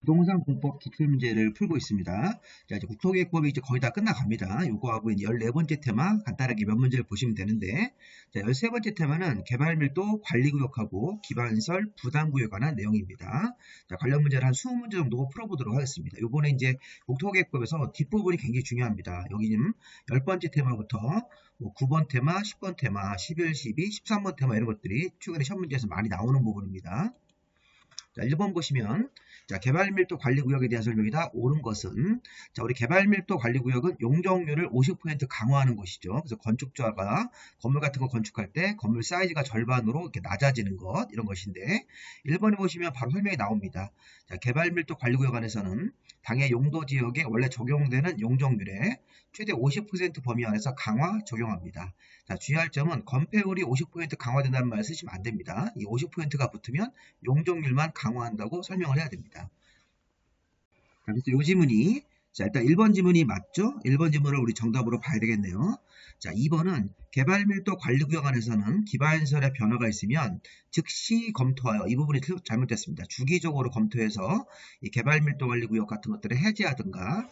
부동산 공법 기출 문제를 풀고 있습니다. 자, 이제 국토계획법이 이제 거의 다 끝나갑니다. 요거하고 이제 14번째 테마 간단하게 몇 문제를 보시면 되는데, 자, 13번째 테마는 개발밀도 관리구역하고 기반시설 부담구역에 관한 내용입니다. 자, 관련 문제를 한 20문제 정도 풀어보도록 하겠습니다. 요번에 이제 국토계획법에서 뒷부분이 굉장히 중요합니다. 여기 지금 10번째 테마부터 9번 테마, 10번 테마, 11, 12, 13번 테마 이런 것들이 최근에 시험 문제에서 많이 나오는 부분입니다. 자, 1번 보시면, 자, 개발밀도 관리구역에 대한 설명이다. 옳은 것은, 자, 우리 개발밀도 관리구역은 용적률을 50% 강화하는 것이죠. 그래서 건축주가 건물 같은 거 건축할 때 건물 사이즈가 절반으로 이렇게 낮아지는 것, 이런 것인데, 1번에 보시면 바로 설명이 나옵니다. 자, 개발밀도 관리구역 안에서는 당해 용도 지역에 원래 적용되는 용적률의 최대 50% 범위 안에서 강화 적용합니다. 자, 주의할 점은 건폐율이 50% 강화된다는 말 쓰시면 안 됩니다. 이 50%가 붙으면 용적률만 강화한다고 설명을 해야 됩니다. 자, 그래서 이 지문이, 자, 일단 1번 지문이 맞죠? 1번 지문을 우리 정답으로 봐야 되겠네요. 자, 2번은 개발밀도 관리구역 안에서는 기반시설의 변화가 있으면 즉시 검토하여, 이 부분이 잘못됐습니다. 주기적으로 검토해서 이 개발밀도 관리구역 같은 것들을 해제하든가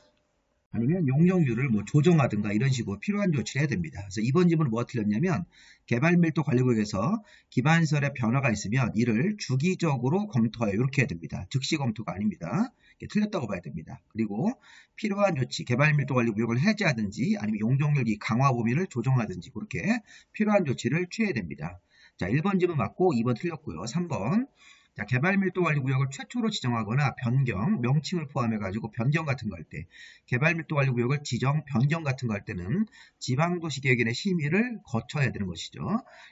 아니면 용적률을 뭐 조정하든가 이런 식으로 필요한 조치를 해야 됩니다. 그래서 이번 지문은 뭐가 틀렸냐면 개발밀도 관리구역에서 기반시설의 변화가 있으면 이를 주기적으로 검토하여 이렇게 해야 됩니다. 즉시 검토가 아닙니다. 틀렸다고 봐야 됩니다. 그리고 필요한 조치, 개발밀도 관리구역을 해제하든지 아니면 용적률 이 강화 범위를 조정하든지 그렇게 필요한 조치를 취해야 됩니다. 자, 1번 지문 맞고 2번 틀렸고요. 3번 자, 개발밀도관리구역을 최초로 지정하거나 변경, 명칭을 포함해가지고 변경 같은 거 할 때, 개발밀도관리구역을 지정, 변경 같은 거 할 때는 지방도시계획인의 심의를 거쳐야 되는 것이죠.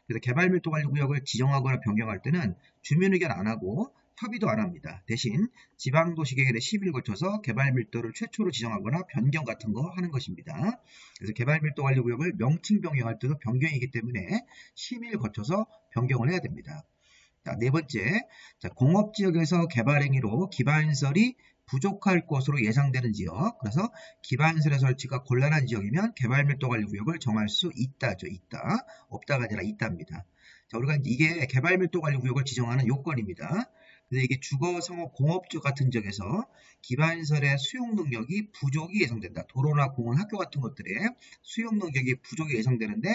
그래서 개발밀도관리구역을 지정하거나 변경할 때는 주민의견 안 하고 협의도 안 합니다. 대신 지방도시계획인의 심의를 거쳐서 개발밀도를 최초로 지정하거나 변경 같은 거 하는 것입니다. 그래서 개발밀도관리구역을 명칭 변경할 때도 변경이기 때문에 심의를 거쳐서 변경을 해야 됩니다. 자, 네 번째, 자, 공업지역에서 개발 행위로 기반시설이 부족할 것으로 예상되는 지역. 그래서 기반시설의 설치가 곤란한 지역이면 개발밀도관리구역을 정할 수 있다죠. 있다. 없다가 아니라 있답니다. 자, 우리가 이게 개발밀도관리구역을 지정하는 요건입니다. 그래서 이게 주거, 상업, 공업지역 같은 지역에서 기반시설의 수용 능력이 부족이 예상된다. 도로나 공원, 학교 같은 것들의 수용 능력이 부족이 예상되는데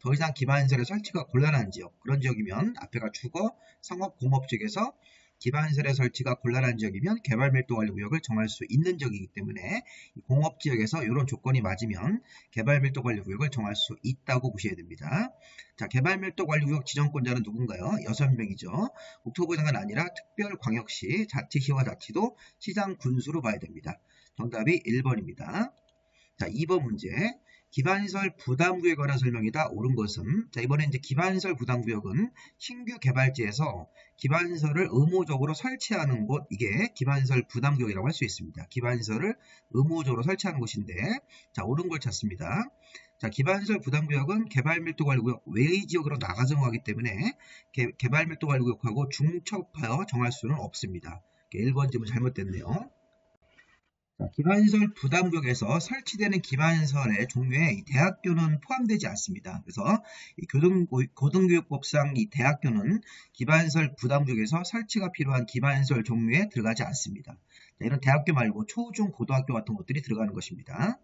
더 이상 기반시설의 설치가 곤란한 지역, 그런 지역이면 앞에가 주거, 상업, 공업지역에서 기반시설의 설치가 곤란한 지역이면 개발밀도관리구역을 정할 수 있는 지역이기 때문에 공업지역에서 이런 조건이 맞으면 개발밀도관리구역을 정할 수 있다고 보셔야 됩니다. 자, 개발밀도관리구역 지정권자는 누군가요? 6명이죠. 국토부 장관 아니라 특별광역시, 자치시와 자치도, 시장, 군수로 봐야 됩니다. 정답이 1번입니다. 자, 2번 문제. 기반시설 부담구역에 관한 설명이다. 옳은 것은, 자, 이번에 이제 기반시설 부담구역은 신규 개발지에서 기반시설을 의무적으로 설치하는 곳, 이게 기반시설 부담구역이라고 할 수 있습니다. 기반시설을 의무적으로 설치하는 곳인데, 자, 옳은 걸 찾습니다. 자, 기반시설 부담구역은 개발밀도관리구역 외의 지역으로 나가 정하기 때문에 개발밀도관리구역하고 중첩하여 정할 수는 없습니다. 1번 질문 잘못됐네요. 자, 기반시설 부담구역에서 설치되는 기반시설의 종류에 이 대학교는 포함되지 않습니다. 그래서 이 고등교육법상 이 대학교는 기반시설 부담구역에서 설치가 필요한 기반시설 종류에 들어가지 않습니다. 자, 이런 대학교 말고 초, 중, 고등학교 같은 것들이 들어가는 것입니다.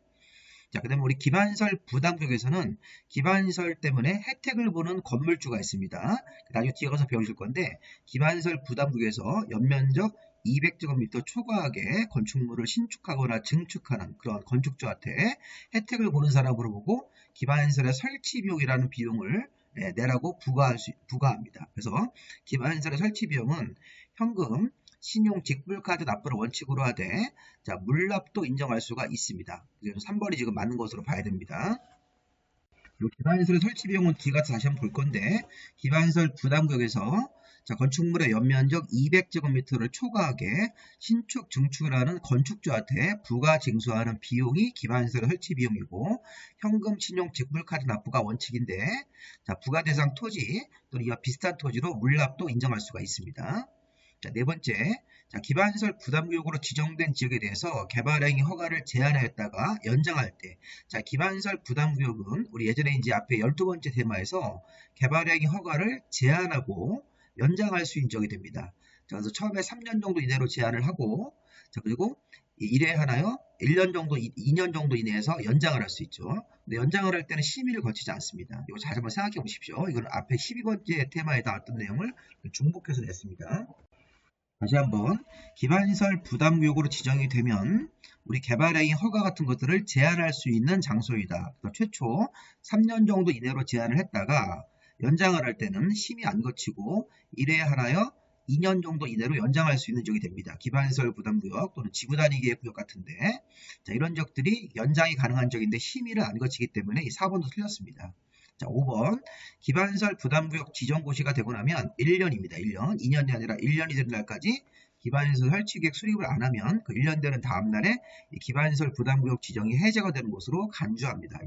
자, 그 다음에 우리 기반시설 부담구역에서는 기반시설 때문에 혜택을 보는 건물주가 있습니다. 나중에 뒤에 가서 배우실 건데 기반시설 부담구역에서 연면적 200제곱미터 초과하게 건축물을 신축하거나 증축하는 그런 건축주한테 혜택을 보는 사람으로 보고 기반시설의 설치 비용이라는 비용을 내라고 부과합니다. 그래서 기반시설의 설치 비용은 현금, 신용, 직불카드 납부를 원칙으로 하되 자, 물납도 인정할 수가 있습니다. 그래서 3번이 지금 맞는 것으로 봐야 됩니다. 기반시설 설치 비용은 뒤에 가서 다시 한번 볼 건데 기반시설 부담구역에서 자, 건축물의 연면적 200제곱미터를 초과하게 신축, 증축을 하는 건축주한테 부가 징수하는 비용이 기반시설 설치 비용이고 현금, 신용, 직불카드 납부가 원칙인데 자, 부가 대상 토지 또는 이와 비슷한 토지로 물납도 인정할 수가 있습니다. 자, 네 번째, 자, 기반시설 부담구역으로 지정된 지역에 대해서 개발행위 허가를 제한하였다가 연장할 때, 자, 기반시설 부담구역은 우리 예전에 이제 앞에 12번째 테마에서 개발행위 허가를 제한하고 연장할 수 있는 지역이 됩니다. 자, 그래서 처음에 3년 정도 이내로 제한을 하고, 자, 그리고 1회 하나요? 1년 정도, 2년 정도 이내에서 연장을 할 수 있죠. 근데 연장을 할 때는 심의를 거치지 않습니다. 이거 다시 한번 생각해 보십시오. 이거는 앞에 12번째 테마에 나왔던 내용을 중복해서 냈습니다. 다시 한번 기반시설 부담구역으로 지정이 되면 우리 개발행위 허가 같은 것들을 제한할 수 있는 장소이다. 최초 3년 정도 이내로 제한을 했다가 연장을 할 때는 심의 안 거치고 1회 하나여 2년 정도 이내로 연장할 수 있는 지역이 됩니다. 기반시설 부담구역 또는 지구단위 계획구역 같은데 자, 이런 지역들이 연장이 가능한 지역인데 심의를 안 거치기 때문에 이 4번도 틀렸습니다. 자, 5번 기반시설 부담구역 지정고시가 되고 나면 1년입니다. 1년. 2년이 아니라 1년이 되는 날까지 기반시설 설치 계획 수립을 안 하면 그 1년 되는 다음 날에 이 기반시설 부담구역 지정이 해제가 되는 것으로 간주합니다.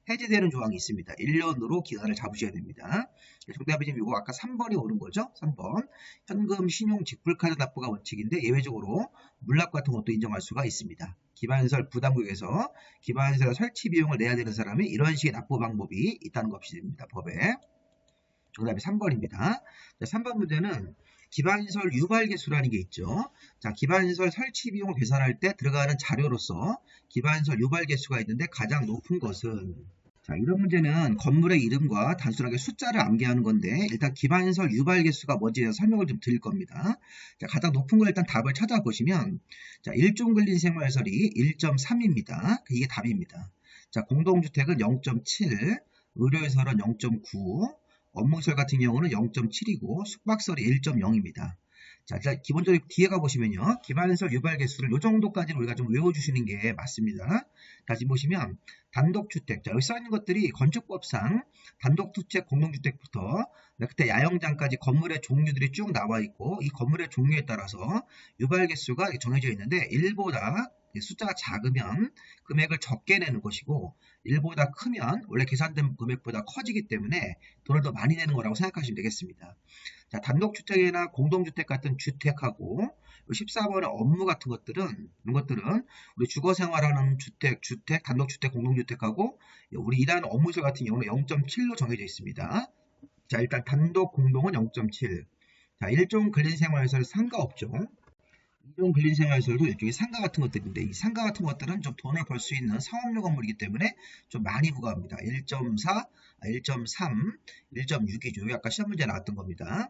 해제되는 조항이 있습니다. 1년으로 기간을 잡으셔야 됩니다. 정답이 지금 이거 아까 3번이 오는 거죠. 3번. 현금, 신용, 직불카드 납부가 원칙인데 예외적으로 물납 같은 것도 인정할 수가 있습니다. 기반시설 부담구역에서 기반시설 설치 비용을 내야 되는 사람이 이런 식의 납부 방법이 있다는 것이 됩니다. 법에. 정답이 3번입니다. 자, 3번 문제는 기반시설 유발개수라는 게 있죠. 자, 기반시설 설치 비용을 계산할 때 들어가는 자료로서 기반시설 유발개수가 있는데 가장 높은 것은 자, 이런 문제는 건물의 이름과 단순하게 숫자를 암기하는 건데 일단 기반시설 유발개수가 뭔지 설명을 좀 드릴 겁니다. 자, 가장 높은 걸 일단 답을 찾아보시면 자, 일종근린생활시설이 1.3입니다. 이게 답입니다. 자, 공동주택은 0.7, 의료시설은 0.9, 업무시설 같은 경우는 0.7이고 숙박시설이 1.0입니다. 자, 기본적으로 뒤에 가보시면요. 기반시설 유발 개수를 이 정도까지는 우리가 좀 외워주시는 게 맞습니다. 다시 보시면 단독주택. 자, 여기 써있는 것들이 건축법상 단독주택, 공동주택부터 그때 야영장까지 건물의 종류들이 쭉 나와 있고 이 건물의 종류에 따라서 유발 개수가 정해져 있는데 1보다 숫자가 작으면 금액을 적게 내는 것이고 1보다 크면 원래 계산된 금액보다 커지기 때문에 돈을 더 많이 내는 거라고 생각하시면 되겠습니다. 자, 단독주택이나 공동주택 같은 주택하고 14번의 업무 같은 것들은 이런 것들은 우리 주거생활하는 주택, 단독주택, 공동주택하고 우리 일하는 업무시설 같은 경우는 0.7로 정해져 있습니다. 자, 일단 단독 공동은 0.7. 자, 일종 근린생활시설 상가없죠. 일종 근린생활시설도 일종의 상가 같은 것들인데 이 상가 같은 것들은 좀 돈을 벌 수 있는 상업용 건물이기 때문에 좀 많이 부과합니다. 1.4, 1.3, 1.6이죠. 여기 아까 시험 문제 나왔던 겁니다.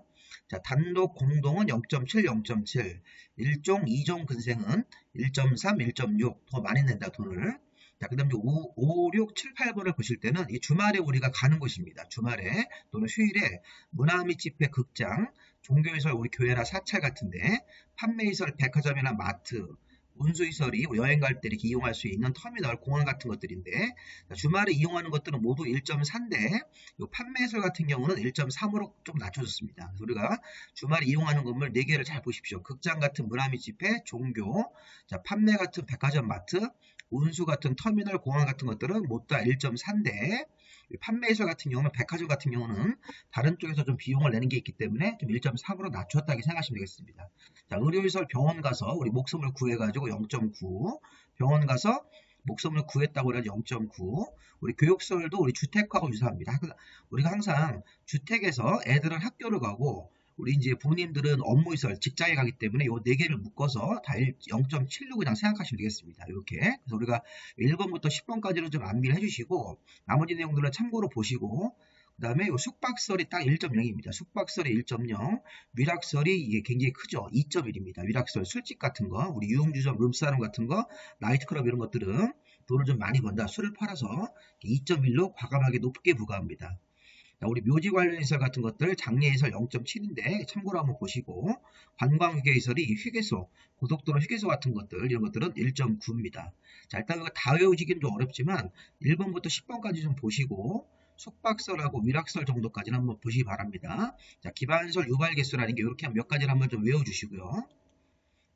자, 단독 공동은 0.7, 0.7. 일종, 이종 근생은 1.3, 1.6. 더 많이 낸다, 돈을. 자, 그 다음에 5, 6, 7, 8번을 보실 때는 이 주말에 우리가 가는 곳입니다. 주말에 또는 휴일에 문화 및 집회, 극장, 종교시설, 우리 교회나 사찰 같은데 판매시설, 백화점이나 마트, 운수시설이 여행 갈 때 이렇게 이용할 수 있는 터미널, 공원 같은 것들인데 주말에 이용하는 것들은 모두 1.4인데 판매시설 같은 경우는 1.3으로 좀 낮춰졌습니다. 그래서 우리가 주말에 이용하는 건물 4개를 잘 보십시오. 극장 같은 문화 및 집회, 종교, 자, 판매 같은 백화점, 마트, 운수 같은 터미널, 공원 같은 것들은 모두 다 1.4인데 판매시설 같은 경우는 백화점 같은 경우는 다른 쪽에서 좀 비용을 내는 게 있기 때문에 좀 1.3으로 낮췄다고 생각하시면 되겠습니다. 자, 의료시설 병원 가서 우리 목숨을 구해가지고 0.9, 병원 가서 목숨을 구했다고 해서 0.9, 우리 교육시설도 우리 주택하고 유사합니다. 우리가 항상 주택에서 애들은 학교를 가고 우리 이제 부모님들은 업무시설, 직장에 가기 때문에 이 4개를 묶어서 다 0.7로 그냥 생각하시면 되겠습니다. 이렇게. 그래서 우리가 1번부터 10번까지는 좀 암기를 해주시고 나머지 내용들은 참고로 보시고 그 다음에 숙박시설이 딱 1.0입니다. 숙박시설이 1.0, 위락시설이 이게 굉장히 크죠. 2.1입니다. 위락시설, 술집 같은 거, 우리 유흥주점, 룸사롱 같은 거, 나이트클럽 이런 것들은 돈을 좀 많이 번다. 술을 팔아서 2.1로 과감하게 높게 부과합니다. 우리 묘지 관련 시설 같은 것들 장례시설 0.7인데 참고로 한번 보시고 관광휴게시설이 휴게소, 고속도로 휴게소 같은 것들 이런 것들은 1.9입니다. 자, 일단 이거 다 외우시기는 좀 어렵지만 1번부터 10번까지 좀 보시고 숙박시설하고 위락시설 정도까지는 한번 보시기 바랍니다. 자, 기반시설 유발개수라는 게 이렇게 몇 가지를 한번 좀 외워주시고요.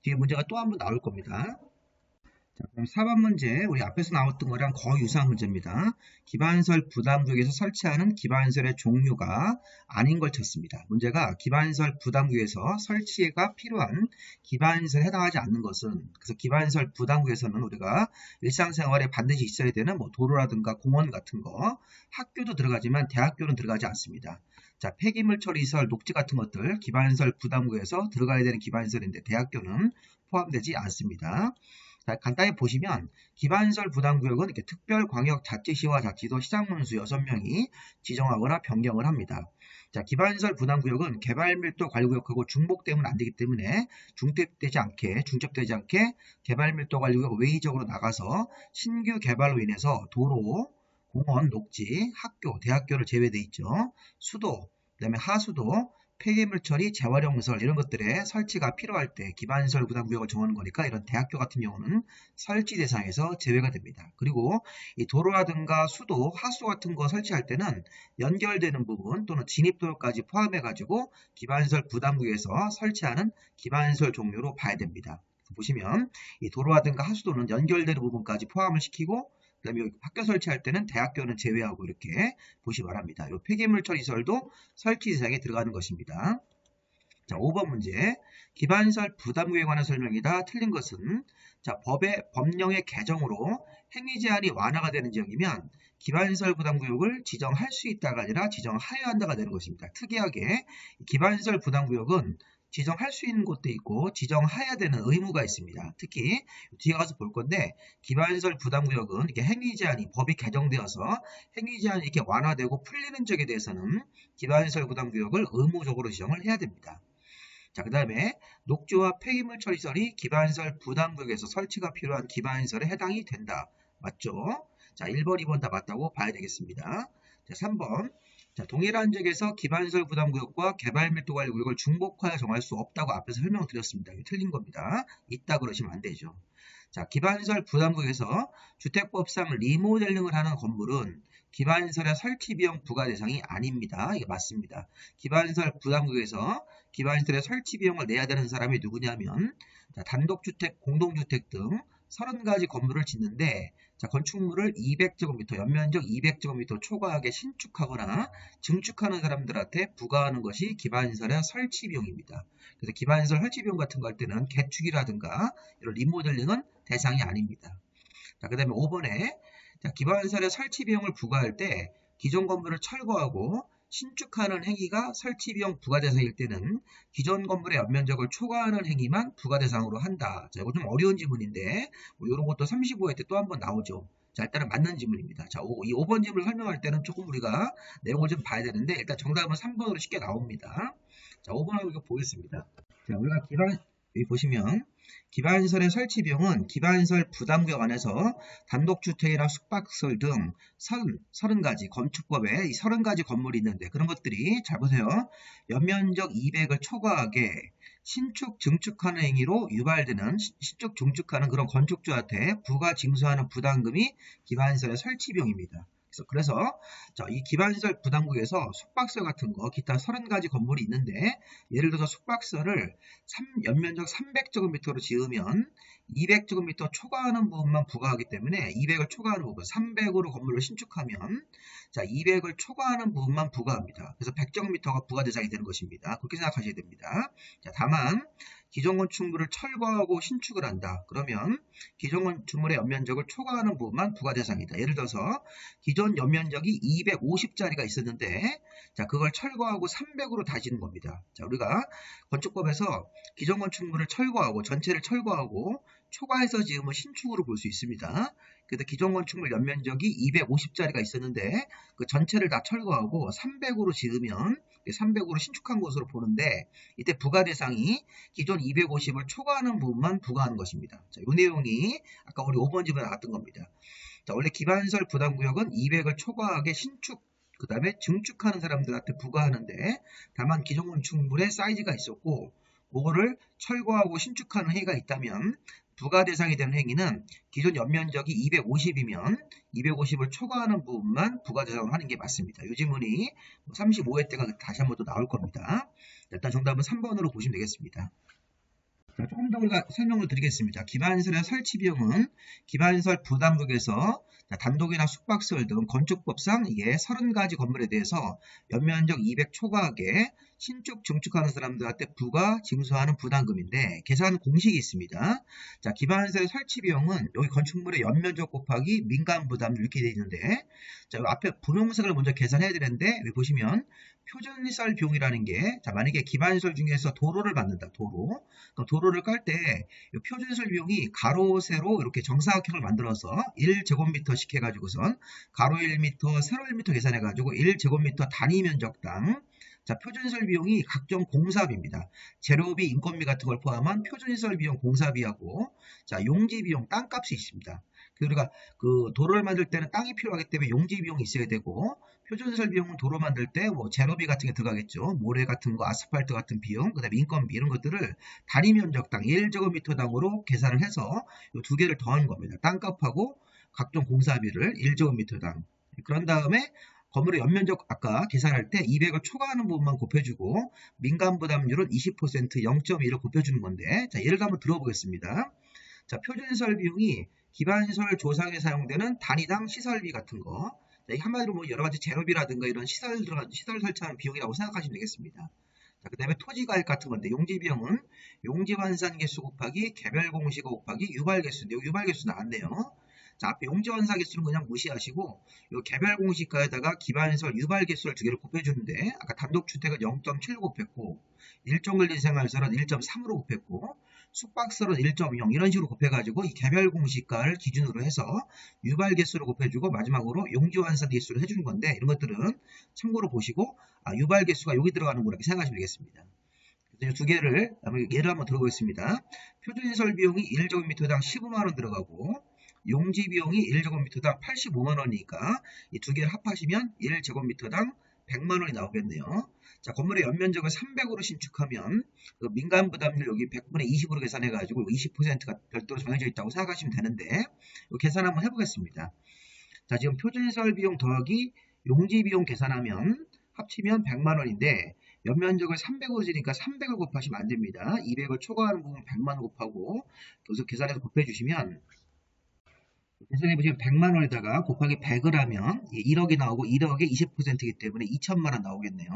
뒤에 문제가 또 한번 나올 겁니다. 자, 그럼 4번 문제, 우리 앞에서 나왔던 거랑 거의 유사한 문제입니다. 기반시설 부담구역에서 설치하는 기반시설의 종류가 아닌 걸 찾습니다. 문제가 기반시설 부담구역에서 설치가 필요한 기반시설에 해당하지 않는 것은, 그래서 기반시설 부담구역에서는 우리가 일상생활에 반드시 있어야 되는 뭐 도로라든가 공원 같은 거, 학교도 들어가지만 대학교는 들어가지 않습니다. 자, 폐기물 처리시설, 녹지 같은 것들 기반시설 부담구역에서 들어가야 되는 기반시설인데 대학교는 포함되지 않습니다. 자, 간단히 보시면 기반시설 부담구역은 이렇게 특별광역자치시와 자치도 시장문수 6명이 지정하거나 변경을 합니다. 자, 기반시설 부담구역은 개발밀도 관리구역하고 중복되면 안 되기 때문에 중첩되지 않게 개발밀도 관리구역 외의적으로 나가서 신규 개발로 인해서 도로, 공원, 녹지, 학교, 대학교를 제외돼 있죠. 수도, 그다음에 하수도, 폐기물 처리, 재활용 시설 이런 것들의 설치가 필요할 때 기반시설 부담구역을 정하는 거니까 이런 대학교 같은 경우는 설치 대상에서 제외가 됩니다. 그리고 이 도로라든가 수도, 하수 같은 거 설치할 때는 연결되는 부분 또는 진입도로까지 포함해가지고 기반시설 부담구역에서 설치하는 기반시설 종류로 봐야 됩니다. 보시면 이 도로라든가 하수도는 연결되는 부분까지 포함을 시키고 그 다음에 학교 설치할 때는 대학교는 제외하고 이렇게 보시 바랍니다. 이 폐기물 처리 시설도 설치 대상에 들어가는 것입니다. 자, 5번 문제. 기반시설 부담구역에 관한 설명이다. 틀린 것은 자, 법령의 개정으로 행위 제한이 완화가 되는 지역이면 기반시설 부담구역을 지정할 수 있다가 아니라 지정하여야 한다가 되는 것입니다. 특이하게 기반시설 부담구역은 지정할 수 있는 곳도 있고 지정해야 되는 의무가 있습니다. 특히 뒤에 가서 볼 건데 기반시설 부담구역은 이렇게 행위 제한이 법이 개정되어서 행위 제한이 이렇게 완화되고 풀리는 적에 대해서는 기반시설 부담구역을 의무적으로 지정을 해야 됩니다. 자, 그 다음에 녹지와 폐기물 처리시설이 기반시설 부담구역에서 설치가 필요한 기반시설에 해당이 된다. 맞죠? 자, 1번, 2번 다 맞다고 봐야 되겠습니다. 자, 3번. 자, 동일한 지역에서 기반시설 부담구역과 개발밀도관리구역을 중복하여 정할 수 없다고 앞에서 설명드렸습니다. 이거 틀린 겁니다. 있다 그러시면 안 되죠. 자, 기반시설 부담구역에서 주택법상 리모델링을 하는 건물은 기반시설의 설치 비용 부과 대상이 아닙니다. 이게 맞습니다. 기반시설 부담구역에서 기반시설의 설치 비용을 내야 되는 사람이 누구냐면 자, 단독주택, 공동주택 등 30가지 건물을 짓는데 자, 건축물을 200제곱미터, 연면적 200제곱미터 초과하게 신축하거나 증축하는 사람들한테 부과하는 것이 기반시설의 설치 비용입니다. 그래서 기반시설 설치 비용 같은 거 할 때는 개축이라든가 이런 리모델링은 대상이 아닙니다. 자, 그 다음에 5번에 자, 기반시설의 설치 비용을 부과할 때 기존 건물을 철거하고 신축하는 행위가 설치 비용 부과 대상일 때는 기존 건물의 연면적을 초과하는 행위만 부과 대상으로 한다. 자, 이거 좀 어려운 지문인데 뭐 이런 것도 35회 때 또 한번 나오죠. 자, 일단은 맞는 지문입니다. 자, 이 5번 지문을 설명할 때는 조금 우리가 내용을 좀 봐야 되는데 일단 정답은 3번으로 쉽게 나옵니다. 자, 5번하고 이거 보겠습니다. 자, 우리가 여기 보시면 기반시설의 설치 비용은 기반시설 부담구역 안에서 단독주택이나 숙박시설 등 30가지 건축법에 이 30가지 건물이 있는데 그런 것들이 잘 보세요. 연면적 200을 초과하게 신축, 증축하는 행위로 유발되는 신축, 증축하는 그런 건축주한테 부가 징수하는 부담금이 기반시설의 설치 비용입니다. 그래서 자, 이 기반시설 부담구역에서 숙박시설 같은 거 기타 30가지 건물이 있는데 예를 들어서 숙박시설을 연면적 300제곱미터로 지으면 200제곱미터 초과하는 부분만 부과하기 때문에 200을 초과하는 부분 300으로 건물을 신축하면 자 200을 초과하는 부분만 부과합니다. 그래서 100제곱미터가 부과 대상이 되는 것입니다. 그렇게 생각하셔야 됩니다. 자, 다만 기존 건축물을 철거하고 신축을 한다. 그러면 기존 건축물의 연면적을 초과하는 부분만 부과 대상이다. 예를 들어서 기존 연면적이 250짜리가 있었는데 자 그걸 철거하고 300으로 다지는 겁니다. 자, 우리가 건축법에서 기존 건축물을 철거하고 전체를 철거하고 초과해서 지으면 신축으로 볼 수 있습니다. 그래서 기존 건축물 연면적이 250짜리가 있었는데 그 전체를 다 철거하고 300으로 지으면 300으로 신축한 것으로 보는데 이때 부과 대상이 기존 250을 초과하는 부분만 부과하는 것입니다. 자, 이 내용이 아까 우리 5번 집에 나왔던 겁니다. 자, 원래 기반시설 부담구역은 200을 초과하게 신축 그 다음에 증축하는 사람들한테 부과하는데 다만 기존 건축물에 사이즈가 있었고 그거를 철거하고 신축하는 행위가 있다면 부과 대상이 되는 행위는 기존 연면적이 250이면 250을 초과하는 부분만 부과 대상으로 하는 게 맞습니다. 이 지문이 35회 때가 다시 한번 또 나올 겁니다. 일단 정답은 3번으로 보시면 되겠습니다. 자, 조금 더 우리가 설명을 드리겠습니다. 기반시설의 설치 비용은 기반시설 부담구역에서 단독이나 숙박시설 등 건축법상 이게 30가지 건물에 대해서 연면적 200 초과하게 신축, 증축하는 사람들한테 부가 징수하는 부담금인데 계산 공식이 있습니다. 자, 기반시설 설치 비용은 여기 건축물의 연면적 곱하기 민간 부담 이렇게 되어 있는데, 자, 앞에 분홍색을 먼저 계산해야 되는데 여기 보시면 표준시설 비용이라는 게, 자, 만약에 기반시설 중에서 도로를 만든다, 도로. 그럼 도로를 깔 때 표준시설 비용이 가로, 세로 이렇게 정사각형을 만들어서 1제곱미터씩 해가지고선 가로 1m, 세로 1m 계산해가지고 1제곱미터 단위 면적당, 자, 표준시설 비용이 각종 공사비입니다. 재료비, 인건비 같은 걸 포함한 표준시설 비용 공사비하고, 자, 용지 비용, 땅값이 있습니다. 우리가 그 도로를 만들 때는 땅이 필요하기 때문에 용지 비용이 있어야 되고, 표준시설 비용은 도로 만들 때 뭐 재료비 같은 게 들어가겠죠. 모래 같은 거, 아스팔트 같은 비용, 그 다음에 인건비 이런 것들을 단위 면적당 1제곱미터당으로 계산을 해서 이 두 개를 더하는 겁니다. 땅값하고 각종 공사비를 1제곱미터당. 그런 다음에 건물의 연면적 아까 계산할 때 200을 초과하는 부분만 곱해주고 민간 부담률은 20% 0.1을 곱해주는 건데, 자, 예를 한번 들어보겠습니다. 자, 표준시설 비용이 기반시설 조성에 사용되는 단위당 시설비 같은 거, 자, 한마디로 뭐 여러 가지 재료비라든가 이런 시설 설치하는 비용이라고 생각하시면 되겠습니다. 자, 그 다음에 토지가액 같은 건데, 용지 비용은 용지 환산 개수 곱하기 개별 공시가 곱하기 유발 개수인데, 유발 개수 나왔네요. 자, 앞에 용지 환산 개수는 그냥 무시하시고 이 개별 공시가에다가 기반시설 유발 개수를 두 개를 곱해주는데, 아까 단독주택은 0.7 곱했고 일종 근린 생활시설은 1.3으로 곱했고 숙박시설은 1.0 이런 식으로 곱해가지고 이 개별 공시가를 기준으로 해서 유발 개수를 곱해주고 마지막으로 용지 환산 개수를 해주는 건데, 이런 것들은 참고로 보시고 유발 개수가 여기 들어가는 거라고 생각하시면 되겠습니다. 이 두 개를 예를 한번 들어보겠습니다. 표준시설 비용이 1제곱미터당 15만원 들어가고 용지 비용이 1제곱미터당 85만원이니까 이 두 개를 합하시면 1제곱미터당 100만원이 나오겠네요. 자, 건물의 연면적을 300으로 신축하면 그 민간 부담률 여기 100분의 20으로 계산해가지고 20%가 별도로 정해져 있다고 생각하시면 되는데, 이 계산 한번 해보겠습니다. 자, 지금 표준시설 비용 더하기 용지 비용 계산하면 합치면 100만원인데 연면적을 300으로 지니까 300을 곱하시면 안 됩니다. 200을 초과하는 부분 100만원 곱하고 계속 계산해서 곱해주시면, 계산해보시면 100만원에다가 곱하기 100을 하면 1억이 나오고 1억에 20%이기 때문에 2천만원 나오겠네요.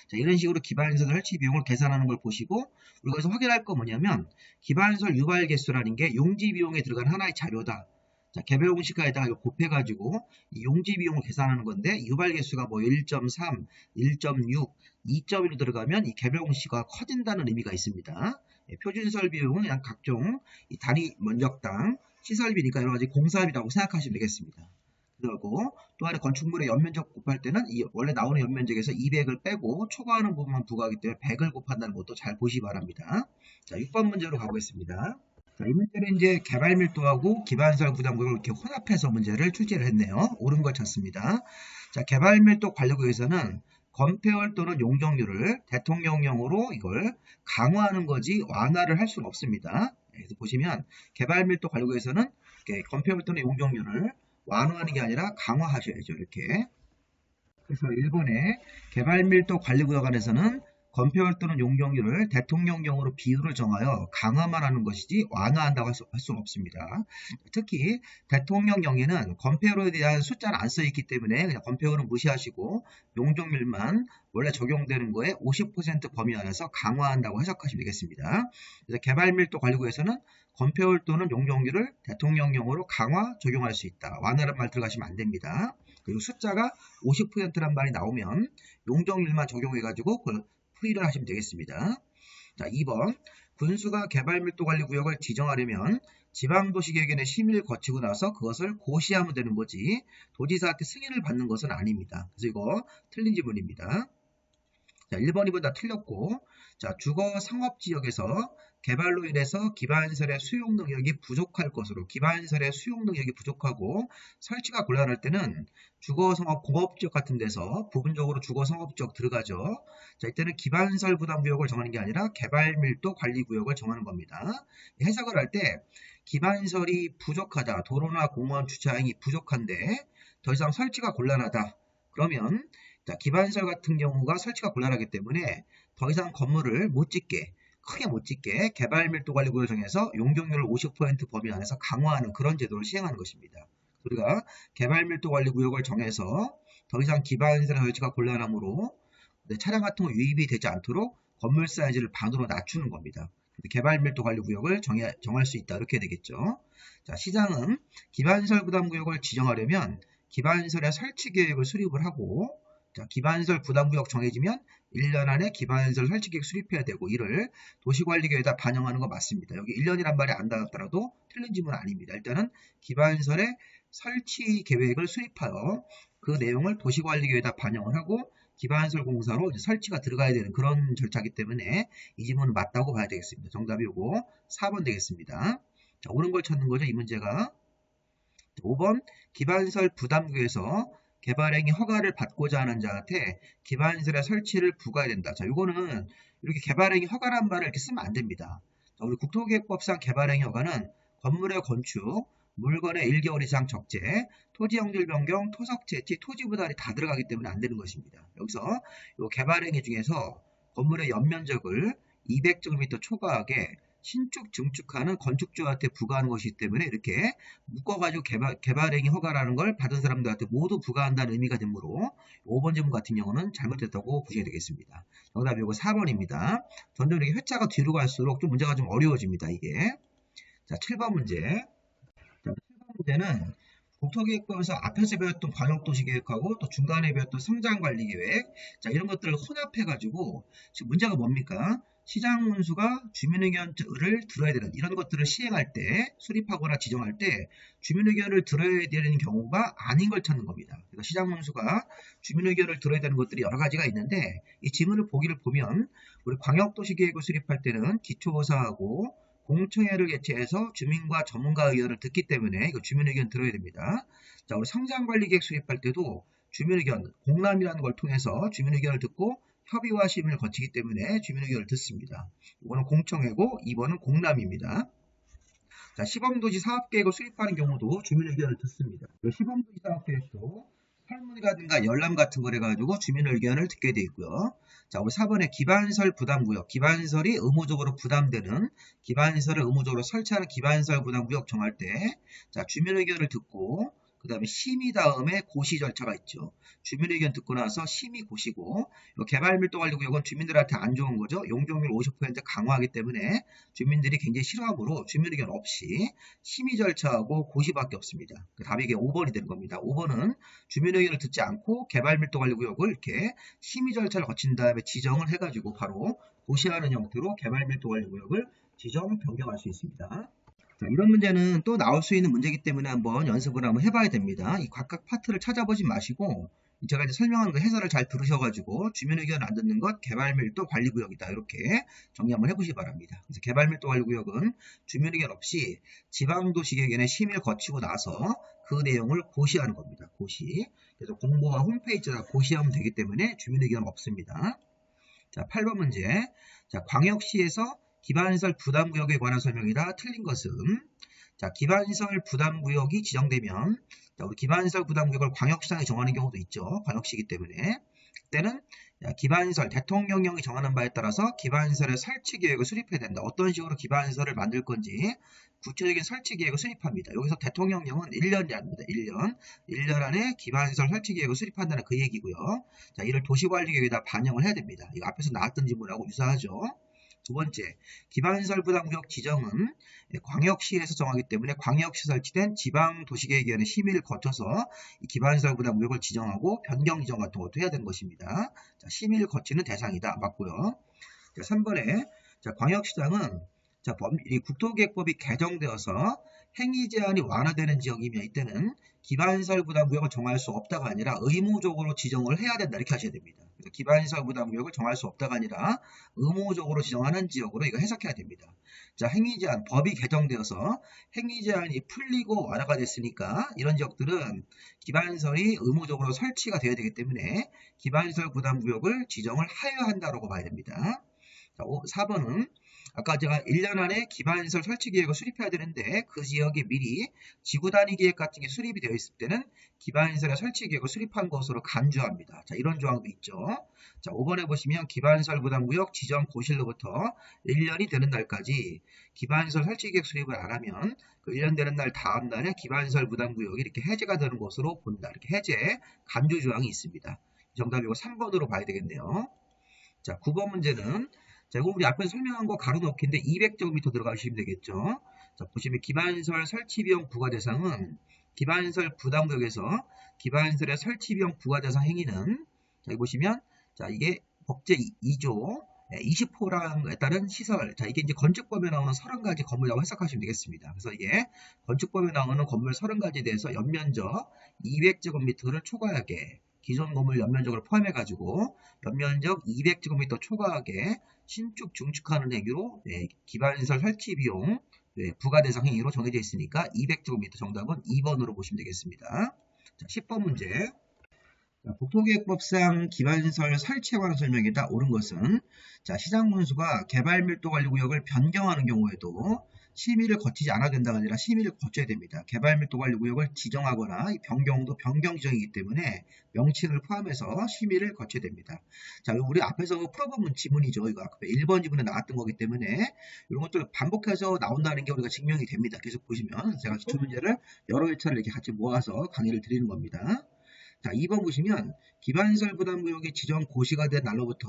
자, 이런 식으로 기반시설 설치 비용을 계산하는 걸 보시고, 우리가 여기서 확인할 거 뭐냐면 기반시설 유발 개수라는 게 용지 비용에 들어간 하나의 자료다. 자, 개별 공시가에다가 곱해가지고 이 용지 비용을 계산하는 건데, 유발 개수가 뭐 1.3, 1.6, 2.1로 들어가면 이 개별 공시가 커진다는 의미가 있습니다. 표준시설 비용은 그냥 각종 이 단위 면적당 시설비니까 여러 가지 공사비라고 생각하시면 되겠습니다. 그리고 또 하나 건축물의 연면적 곱할 때는 이 원래 나오는 연면적에서 200을 빼고 초과하는 부분만 부과하기 때문에 100을 곱한다는 것도 잘 보시기 바랍니다. 자, 6번 문제로 가보겠습니다. 자, 이 문제는 이제 개발 밀도하고 기반시설 부담금을 이렇게 혼합해서 문제를 출제를 했네요. 옳은 걸 찾습니다. 자, 개발 밀도 관리구에서는 건폐율 또는 용적률을 대통령령으로 이걸 강화하는 거지 완화를 할 수는 없습니다. 그래서 보시면 개발 밀도 관리구에서는 건폐율 또는 용적률을 완화하는 게 아니라 강화하셔야죠. 이렇게. 그래서 일본의 개발 밀도 관리구역 안에서는 건폐율 또는 용적률을 대통령령으로 비율을 정하여 강화만 하는 것이지 완화한다고 할 수는 없습니다. 특히 대통령령에는 건폐율에 대한 숫자는 안 써있기 때문에 그냥 건폐율은 무시하시고 용적률만 원래 적용되는 거에 50% 범위 안에서 강화한다고 해석하시면 되겠습니다. 그래서 개발밀도 관리구에서는 건폐율 또는 용적률을 대통령령으로 강화 적용할 수 있다. 완화란 말 들어가시면 안 됩니다. 그리고 숫자가 50%란 말이 나오면 용적률만 적용해가지고 그걸 풀이를 하시면 되겠습니다. 자, 2번. 군수가 개발밀도관리구역을 지정하려면 지방도시계획원의 심의를 거치고 나서 그것을 고시하면 되는 거지 도지사한테 승인을 받는 것은 아닙니다. 그래서 이거 틀린 지문입니다. 자, 1번, 2번 다 틀렸고, 자, 주거 상업지역에서 개발로 인해서 기반시설의 수용 능력이 부족할 것으로, 기반시설의 수용 능력이 부족하고 설치가 곤란할 때는 주거상업 공업지역 같은 데서 부분적으로 주거상업지역 들어가죠. 자, 이때는 기반시설 부담구역을 정하는 게 아니라 개발밀도 관리구역을 정하는 겁니다. 해석을 할 때 기반시설이 부족하다, 도로나 공원 주차장이 부족한데 더 이상 설치가 곤란하다. 그러면 자, 기반시설 같은 경우가 설치가 곤란하기 때문에 더 이상 건물을 못 짓게, 크게 못 짓게 개발밀도관리구역을 정해서 용적률을 50% 범위 안에서 강화하는 그런 제도를 시행하는 것입니다. 우리가 개발밀도관리구역을 정해서 더 이상 기반시설 설치가 곤란하므로 차량 같은 거 유입이 되지 않도록 건물 사이즈를 반으로 낮추는 겁니다. 개발밀도 관리구역을 정할 수 있다. 이렇게 되겠죠. 자, 시장은 기반시설 부담구역을 지정하려면 기반시설의 설치 계획을 수립을 하고, 자, 기반시설 부담구역 정해지면 1년 안에 기반시설 설치 계획 수립해야 되고, 이를 도시관리계획에다 반영하는 거 맞습니다. 여기 1년이란 말이 안 닿았더라도 틀린 질문은 아닙니다. 일단은 기반시설의 설치 계획을 수립하여 그 내용을 도시관리계획에다 반영을 하고 기반시설 공사로 설치가 들어가야 되는 그런 절차이기 때문에 이 질문은 맞다고 봐야 되겠습니다. 정답이 요거 4번 되겠습니다. 자, 옳은 걸 찾는 거죠, 이 문제가. 5번 기반시설 부담구에서 개발행위 허가를 받고자 하는 자한테 기반시설의 설치를 부과해야 된다. 자, 요거는 이렇게 개발행위 허가란 말을 이렇게 쓰면 안 됩니다. 자, 우리 국토계획법상 개발행위 허가는 건물의 건축, 물건의 1개월 이상 적재, 토지 형질 변경, 토석 채취, 토지 부달이 다 들어가기 때문에 안 되는 것입니다. 여기서 요 개발행위 중에서 건물의 연면적을 200제곱미터 초과하게 신축, 증축하는 건축주한테 부과하는 것이기 때문에 이렇게 묶어가지고 개발행위 허가라는 걸 받은 사람들한테 모두 부과한다는 의미가 되므로 5번 질문 같은 경우는 잘못됐다고 보셔야 되겠습니다. 정답이 이거 4번입니다. 점점 이렇게 회차가 뒤로 갈수록 좀 문제가 좀 어려워집니다, 이게. 자, 7번 문제. 자, 7번 문제는 국토계획법에서 앞에서 배웠던 광역도시계획하고 또 중간에 배웠던 성장관리계획, 자, 이런 것들을 혼합해가지고 지금 문제가 뭡니까? 시장문수가 주민의견을 들어야 되는 이런 것들을 시행할 때, 수립하거나 지정할 때 주민의견을 들어야 되는 경우가 아닌 걸 찾는 겁니다. 그래서 시장문수가 주민의견을 들어야 되는 것들이 여러 가지가 있는데, 이 지문을 보기를 보면 우리 광역도시계획을 수립할 때는 기초조사하고 공청회를 개최해서 주민과 전문가 의견을 듣기 때문에 이거 주민의견 들어야 됩니다. 자, 우리 성장관리계획 수립할 때도 주민의견, 공람이라는 걸 통해서 주민의견을 듣고 협의와 심의를 거치기 때문에 주민의견을 듣습니다. 이거는 공청회고 2번은 공람입니다. 자, 시범도시 사업계획을 수립하는 경우도 주민의견을 듣습니다. 시범도시 사업계획도 설문이라든가 열람 같은 걸 해가지고 주민의견을 듣게 되어 있고요. 자, 우리 4번에 기반시설 부담구역, 기반시설이 의무적으로 부담되는 기반시설을 의무적으로 설치하는 기반시설 부담구역 정할 때, 자, 주민의견을 듣고 그 다음에 심의 다음에 고시 절차가 있죠. 주민의견 듣고 나서 심의 고시고, 개발밀도관리구역은 주민들한테 안 좋은 거죠. 용적률 50% 강화하기 때문에 주민들이 굉장히 싫어하므로 주민의견 없이 심의 절차하고 고시밖에 없습니다. 그 답이 이게 5번이 되는 겁니다. 5번은 주민의견을 듣지 않고 개발밀도관리구역을 이렇게 심의 절차를 거친 다음에 지정을 해가지고 바로 고시하는 형태로 개발밀도관리구역을 지정 변경할 수 있습니다. 자, 이런 문제는 또 나올 수 있는 문제이기 때문에 한번 연습을 한번 해봐야 됩니다. 이 각각 파트를 찾아보지 마시고 제가 이제 설명한 거 해설을 잘 들으셔가지고 주민의견 안 듣는 것 개발밀도 관리구역이다, 이렇게 정리 한번 해보시기 바랍니다. 그래서 개발밀도 관리구역은 주민의견 없이 지방도시계획위원회 심의를 거치고 나서 그 내용을 고시하는 겁니다. 고시. 그래서 공보와 홈페이지에다 고시하면 되기 때문에 주민의견 없습니다. 자, 8번 문제. 자, 광역시에서 기반시설 부담구역에 관한 설명이라 틀린 것은, 자, 기반시설 부담구역이 지정되면, 자, 우리 기반시설 부담구역을 광역시장이 정하는 경우도 있죠. 광역시이기 때문에. 그때는 기반시설, 대통령령이 정하는 바에 따라서 기반시설의 설치계획을 수립해야 된다. 어떤 식으로 기반시설을 만들 건지 구체적인 설치계획을 수립합니다. 여기서 대통령령은 1년이 아닙니다. 1년 안에 기반시설 설치계획을 수립한다는 그 얘기고요. 자, 이를 도시관리계획에다 반영을 해야 됩니다. 이거 앞에서 나왔던 질문하고 유사하죠. 두 번째, 기반시설 부담구역 지정은 광역시에서 정하기 때문에 광역시 설치된 지방도시계획위원회 심의를 거쳐서 이 기반시설 부담구역을 지정하고 변경 지정 같은 것도 해야 되는 것입니다. 자, 심의를 거치는 대상이다. 맞고요. 자, 3번에 자, 광역시장은 자, 이 국토계획법이 개정되어서 행위 제한이 완화되는 지역이면 이때는 기반시설 부담구역을 정할 수 없다가 아니라 의무적으로 지정을 해야 된다, 이렇게 하셔야 됩니다. 그래서 기반시설 부담구역을 정할 수 없다가 아니라 의무적으로 지정하는 지역으로 이거 해석해야 됩니다. 자, 행위 제한, 법이 개정되어서 행위 제한이 풀리고 완화가 됐으니까 이런 지역들은 기반시설이 의무적으로 설치가 되어야 되기 때문에 기반시설 부담구역을 지정을 하여야 한다고 봐야 됩니다. 자, 4번은 아까 제가 1년 안에 기반시설 설치 계획을 수립해야 되는데 그 지역에 미리 지구 단위 계획 같은 게 수립이 되어 있을 때는 기반시설의 설치 계획을 수립한 것으로 간주합니다. 자, 이런 조항도 있죠. 자, 5번에 보시면 기반시설 부담구역 지정 고시로부터 1년이 되는 날까지 기반시설 설치 계획 수립을 안 하면 그 1년 되는 날 다음 날에 기반시설 부담구역이 이렇게 해제가 되는 것으로 본다. 이렇게 해제 간주 조항이 있습니다. 정답이 이거 3번으로 봐야 되겠네요. 자, 9번 문제는 자, 이거 우리 앞에서 설명한 거 가로넣기인데 200제곱미터 들어가시면 되겠죠. 자, 보시면 기반시설 설치 비용 부과 대상은 기반시설 부담구역에서 기반시설의 설치 비용 부과 대상 행위는 자, 여기 보시면 자, 이게 법제 2조 20호랑에 따른 시설. 자, 이게 이제 건축법에 나오는 30가지 건물이라고 해석하시면 되겠습니다. 그래서 이게 건축법에 나오는 건물 30가지에 대해서 연면적 200제곱미터를 초과하게 기존 건물 연면적을 포함해가지고 연면적 200제곱미터 초과하게 신축 증축하는 행위로 기반시설 설치 비용 부과 대상 행위로 정해져 있으니까 200제곱미터 정답은 2번으로 보시면 되겠습니다. 자, 10번 문제. 국토계획법상 기반시설 설치에 관한 설명이다. 옳은 것은 자, 시장군수가 개발밀도관리구역을 변경하는 경우에도 심의를 거치지 않아야 된다가 아니라 심의를 거쳐야 됩니다. 개발밀도관리구역을 지정하거나 변경도 변경 지정이기 때문에 명칭을 포함해서 심의를 거쳐야 됩니다. 자, 우리 앞에서 풀어본 지문이죠. 이거 아까 1번 지문에 나왔던 거기 때문에 이런 것들 반복해서 나온다는 게 우리가 증명이 됩니다. 계속 보시면 제가 기출 문제를 여러 회차를 이렇게 같이 모아서 강의를 드리는 겁니다. 자, 2번 보시면 기반시설 부담구역이 지정 고시가 된 날로부터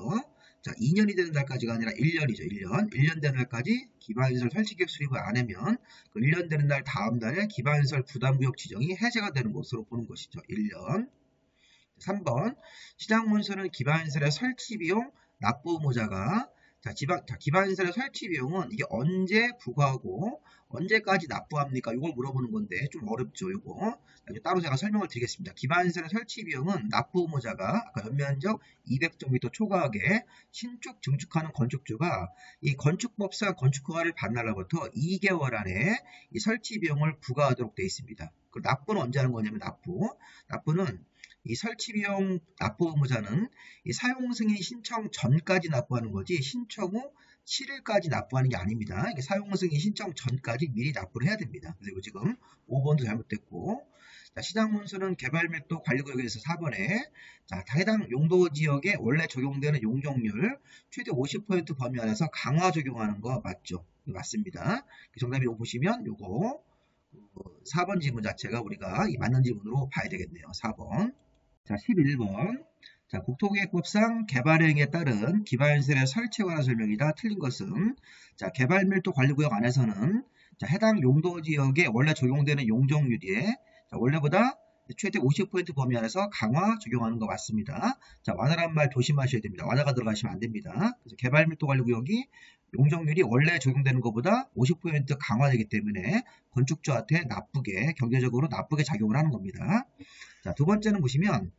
자, 2년이 되는 날까지가 아니라 1년이죠. 1년 되는 날까지 기반시설 설치계획 수립을 안 하면 그 1년 되는 날 다음 달에 기반시설 부담구역 지정이 해제가 되는 것으로 보는 것이죠. 1년. 3번 시장문서는 기반시설의 설치비용 납부 의무자가 자, 기반시설의 설치 비용은 이게 언제 부과하고 언제까지 납부합니까? 이걸 물어보는 건데 좀 어렵죠. 이거 따로 제가 설명을 드리겠습니다. 기반시설의 설치 비용은 납부 의무자가 아까 연면적 200제곱미터 초과하게 신축 증축하는 건축주가 이 건축법상 건축허가를 받는 날로부터 2개월 안에 이 설치 비용을 부과하도록 되어 있습니다. 그 납부는 언제 하는 거냐면 납부는 이 설치비용 납부 의무자는 이 사용승인 신청 전까지 납부하는 거지 신청 후 7일까지 납부하는 게 아닙니다. 이게 사용승인 신청 전까지 미리 납부를 해야 됩니다. 그리고 지금 5번도 잘못됐고 자, 시장문서는 개발밀도 관리구역에서 4번에 자, 해당 용도지역에 원래 적용되는 용적률 최대 50% 범위 안에서 강화 적용하는 거 맞죠? 맞습니다. 정답이 이거 보시면 요거 4번 지문 자체가 우리가 이 맞는 지문으로 봐야 되겠네요. 4번. 자, 11번. 자, 국토계획법상 개발행위에 따른 기반시설의 설치에 관한 설명이다. 틀린 것은 자, 개발밀도 관리구역 안에서는 자, 해당 용도지역에 원래 적용되는 용적률이 자, 원래보다 최대 50% 범위 안에서 강화 적용하는 거 맞습니다. 자, 완화란 말 조심하셔야 됩니다. 완화가 들어가시면 안 됩니다. 그래서 개발밀도 관리구역이 용적률이 원래 적용되는 것보다 50% 강화되기 때문에 건축주한테 경제적으로 나쁘게 작용을 하는 겁니다. 자, 두 번째는 보시면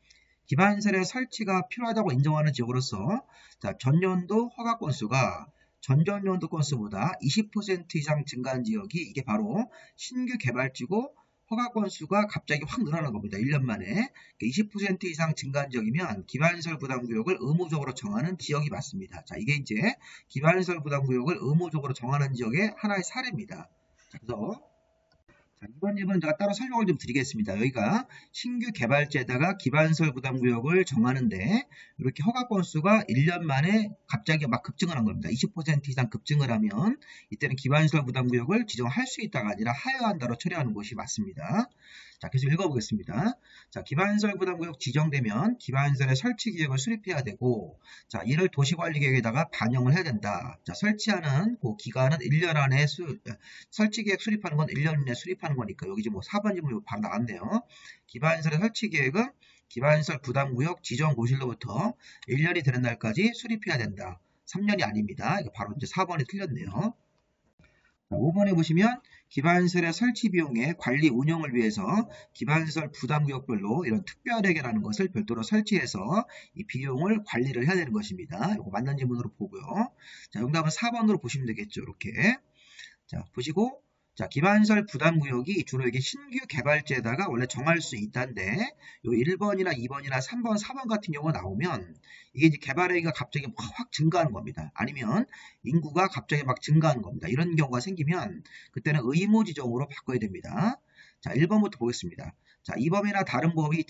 기반시설의 설치가 필요하다고 인정하는 지역으로서 자, 전년도 허가 건수가 전전년도 건수보다 20% 이상 증가한 지역이 이게 바로 신규 개발지고 허가 건수가 갑자기 확 늘어나는 겁니다. 1년 만에 20% 이상 증가한 지역이면 기반시설 부담구역을 의무적으로 정하는 지역이 맞습니다. 자, 이게 이제 기반시설 부담구역을 의무적으로 정하는 지역의 하나의 사례입니다. 자, 그래서 자, 이번 예문은 제가 따로 설명을 좀 드리겠습니다. 여기가 신규 개발지에다가 기반시설 부담구역을 정하는데 이렇게 허가 건수가 1년 만에 갑자기 막 급증을 한 겁니다. 20% 이상 급증을 하면 이때는 기반시설 부담구역을 지정할 수 있다가 아니라 하여야 한다로 처리하는 것이 맞습니다. 자, 계속 읽어보겠습니다. 자, 기반시설 부담구역 지정되면 기반시설의 설치 계획을 수립해야 되고 자, 이를 도시관리계획에다가 반영을 해야 된다. 자, 설치하는 그 기간은 1년 안에 설치 계획 수립하는 건 1년 이내 수립하는 거니까 여기 지금 뭐 4번 질문 바로 나왔네요. 기반시설의 설치 계획은 기반시설 부담구역 지정 고실로부터 1년이 되는 날까지 수립해야 된다. 3년이 아닙니다. 이거 바로 이제 4번이 틀렸네요. 자, 5번에 보시면 기반시설의 설치 비용의 관리 운영을 위해서 기반시설 부담구역별로 이런 특별회계라는 것을 별도로 설치해서 이 비용을 관리를 해야 되는 것입니다. 이거 맞는 지문으로 보고요. 자, 정답은 4번으로 보시면 되겠죠. 이렇게. 자, 보시고 자, 기반시설 부담구역이 주로 이게 신규 개발지에다가 원래 정할 수 있다는데 요 1번이나 2번이나 3번, 4번 같은 경우가 나오면 이게 이제 개발행위가 갑자기 확 증가하는 겁니다. 아니면 인구가 갑자기 막 증가하는 겁니다. 이런 경우가 생기면 그때는 의무 지정으로 바꿔야 됩니다. 자, 1번부터 보겠습니다. 자, 이 법이나 다른 법이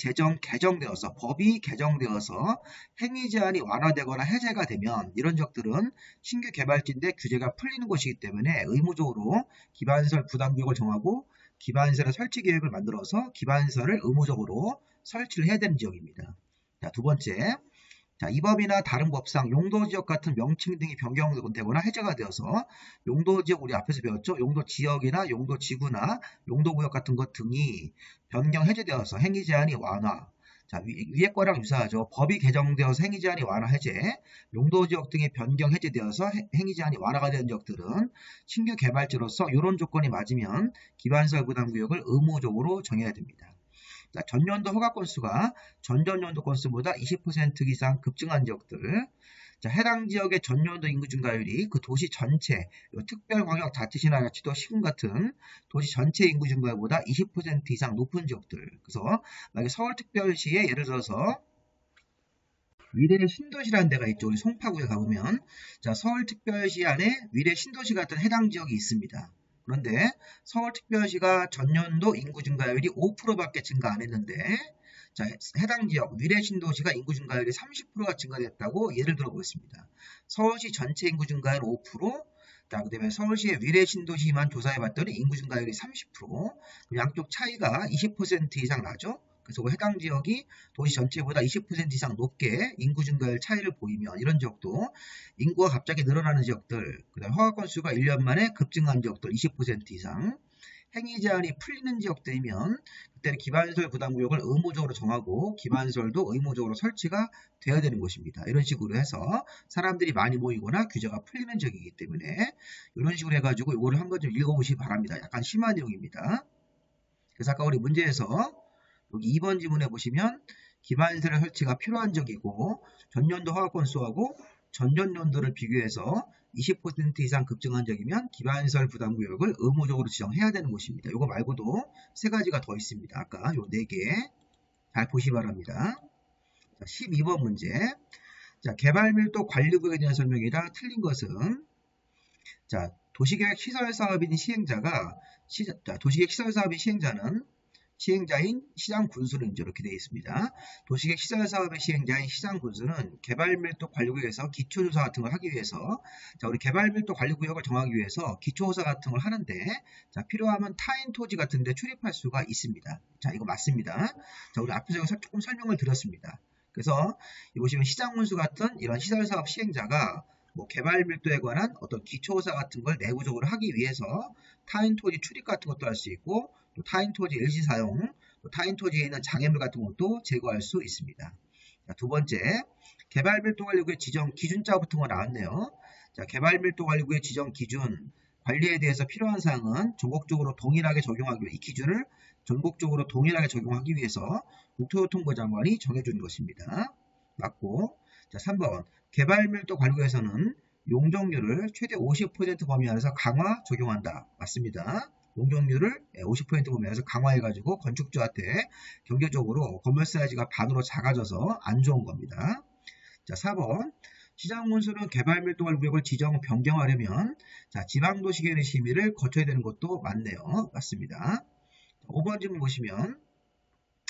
법이 개정되어서 행위 제한이 완화되거나 해제가 되면 이런 적들은 신규 개발지인데 규제가 풀리는 것이기 때문에 의무적으로 기반시설 부담구역을 정하고 기반시설의 설치 계획을 만들어서 기반시설을 의무적으로 설치를 해야 되는 지역입니다. 자, 두 번째. 자, 이 법이나 다른 법상 용도지역 같은 명칭 등이 변경되거나 해제가 되어서 용도지역 우리 앞에서 배웠죠? 용도지역이나 용도지구나 용도구역 같은 것 등이 변경 해제되어서 행위제한이 완화. 자, 위에 거랑 유사하죠. 법이 개정되어서 행위제한이 완화 해제, 용도지역 등이 변경 해제되어서 행위제한이 완화가 되는 지역들은 신규 개발지로서 이런 조건이 맞으면 기반시설 부담구역을 의무적으로 정해야 됩니다. 자, 전년도 허가 건수가 전전년도 건수보다 20% 이상 급증한 지역들, 자, 해당 지역의 전년도 인구 증가율이 그 도시 전체, 특별광역자치시나 지도 시군 같은 도시 전체 인구 증가율보다 20% 이상 높은 지역들. 그래서 만약에 서울특별시에 예를 들어서 위례 신도시라는 데가 있죠. 우리 송파구에 가보면 자, 서울특별시 안에 위례 신도시 같은 해당 지역이 있습니다. 그런데 서울특별시가 전년도 인구 증가율이 5%밖에 증가 안 했는데 자, 해당 지역 위례 신도시가 인구 증가율이 30%가 증가됐다고 예를 들어보겠습니다. 서울시 전체 인구 증가율 5%, 자, 그다음에 서울시의 위례 신도시만 조사해봤더니 인구 증가율이 30%, 양쪽 차이가 20% 이상 나죠. 그래서 해당 지역이 도시 전체보다 20% 이상 높게 인구 증가율 차이를 보이면 이런 지역도 인구가 갑자기 늘어나는 지역들, 그다음에 허가 건수가 1년 만에 급증한 지역들 20% 이상, 행위 제한이 풀리는 지역들이면 그때는 기반시설 부담구역을 의무적으로 정하고 기반시설도 의무적으로 설치가 되어야 되는 것입니다. 이런 식으로 해서 사람들이 많이 모이거나 규제가 풀리는 지역이기 때문에 이런 식으로 해가지고 이거를 한번 좀 읽어보시기 바랍니다. 약간 심한 내용입니다. 그래서 아까 우리 문제에서 여기 2번 지문에 보시면 기반시설의 설치가 필요한 지역이고 전년도 허가 건수하고 전전년도를 비교해서 20% 이상 급증한 지역이면 기반시설 부담구역을 의무적으로 지정해야 되는 곳입니다. 이거 말고도 세 가지가 더 있습니다. 아까 요 4개 잘 보시기 바랍니다. 자, 12번 문제. 자, 개발밀도 관리구역에 대한 설명이다. 틀린 것은 자, 도시계획 시설사업인 시행자가 도시계획 시설사업인 시행자인 시장군수는 이렇게 되어 있습니다. 도시계획 시설사업의 시행자인 시장군수는 개발밀도 관리구역에서 기초조사 같은 걸 하기 위해서 자, 우리 개발밀도 관리구역을 정하기 위해서 기초조사 같은 걸 하는데 자, 필요하면 타인 토지 같은 데 출입할 수가 있습니다. 자, 이거 맞습니다. 자, 우리 앞에서 조금 설명을 드렸습니다. 그래서 이 보시면 시장군수 같은 이런 시설사업 시행자가 뭐 개발 밀도에 관한 어떤 기초조사 같은 걸 내부적으로 하기 위해서 타인 토지 출입 같은 것도 할 수 있고 또 타인 토지 일시 사용, 또 타인 토지에 있는 장애물 같은 것도 제거할 수 있습니다. 자, 두 번째, 개발 밀도 관리구의 지정 기준자 붙은 거 나왔네요. 자, 개발 밀도 관리구의 지정 기준 관리에 대해서 필요한 사항은 전국적으로 동일하게 적용하기 위해 이 기준을 전국적으로 동일하게 적용하기 위해서 국토교통부 장관이 정해준 것입니다. 맞고, 자, 3번 개발밀도 관리구에서는 용적률을 최대 50% 범위 안에서 강화 적용한다. 맞습니다. 용적률을 50% 범위 안에서 강화해가지고 건축주한테 경제적으로 건물 사이즈가 반으로 작아져서 안 좋은 겁니다. 자, 4번 시장군수는 개발밀도 관리구역을 지정 변경하려면 자, 지방도시계획의 심의를 거쳐야 되는 것도 맞네요. 맞습니다. 5번 질문 보시면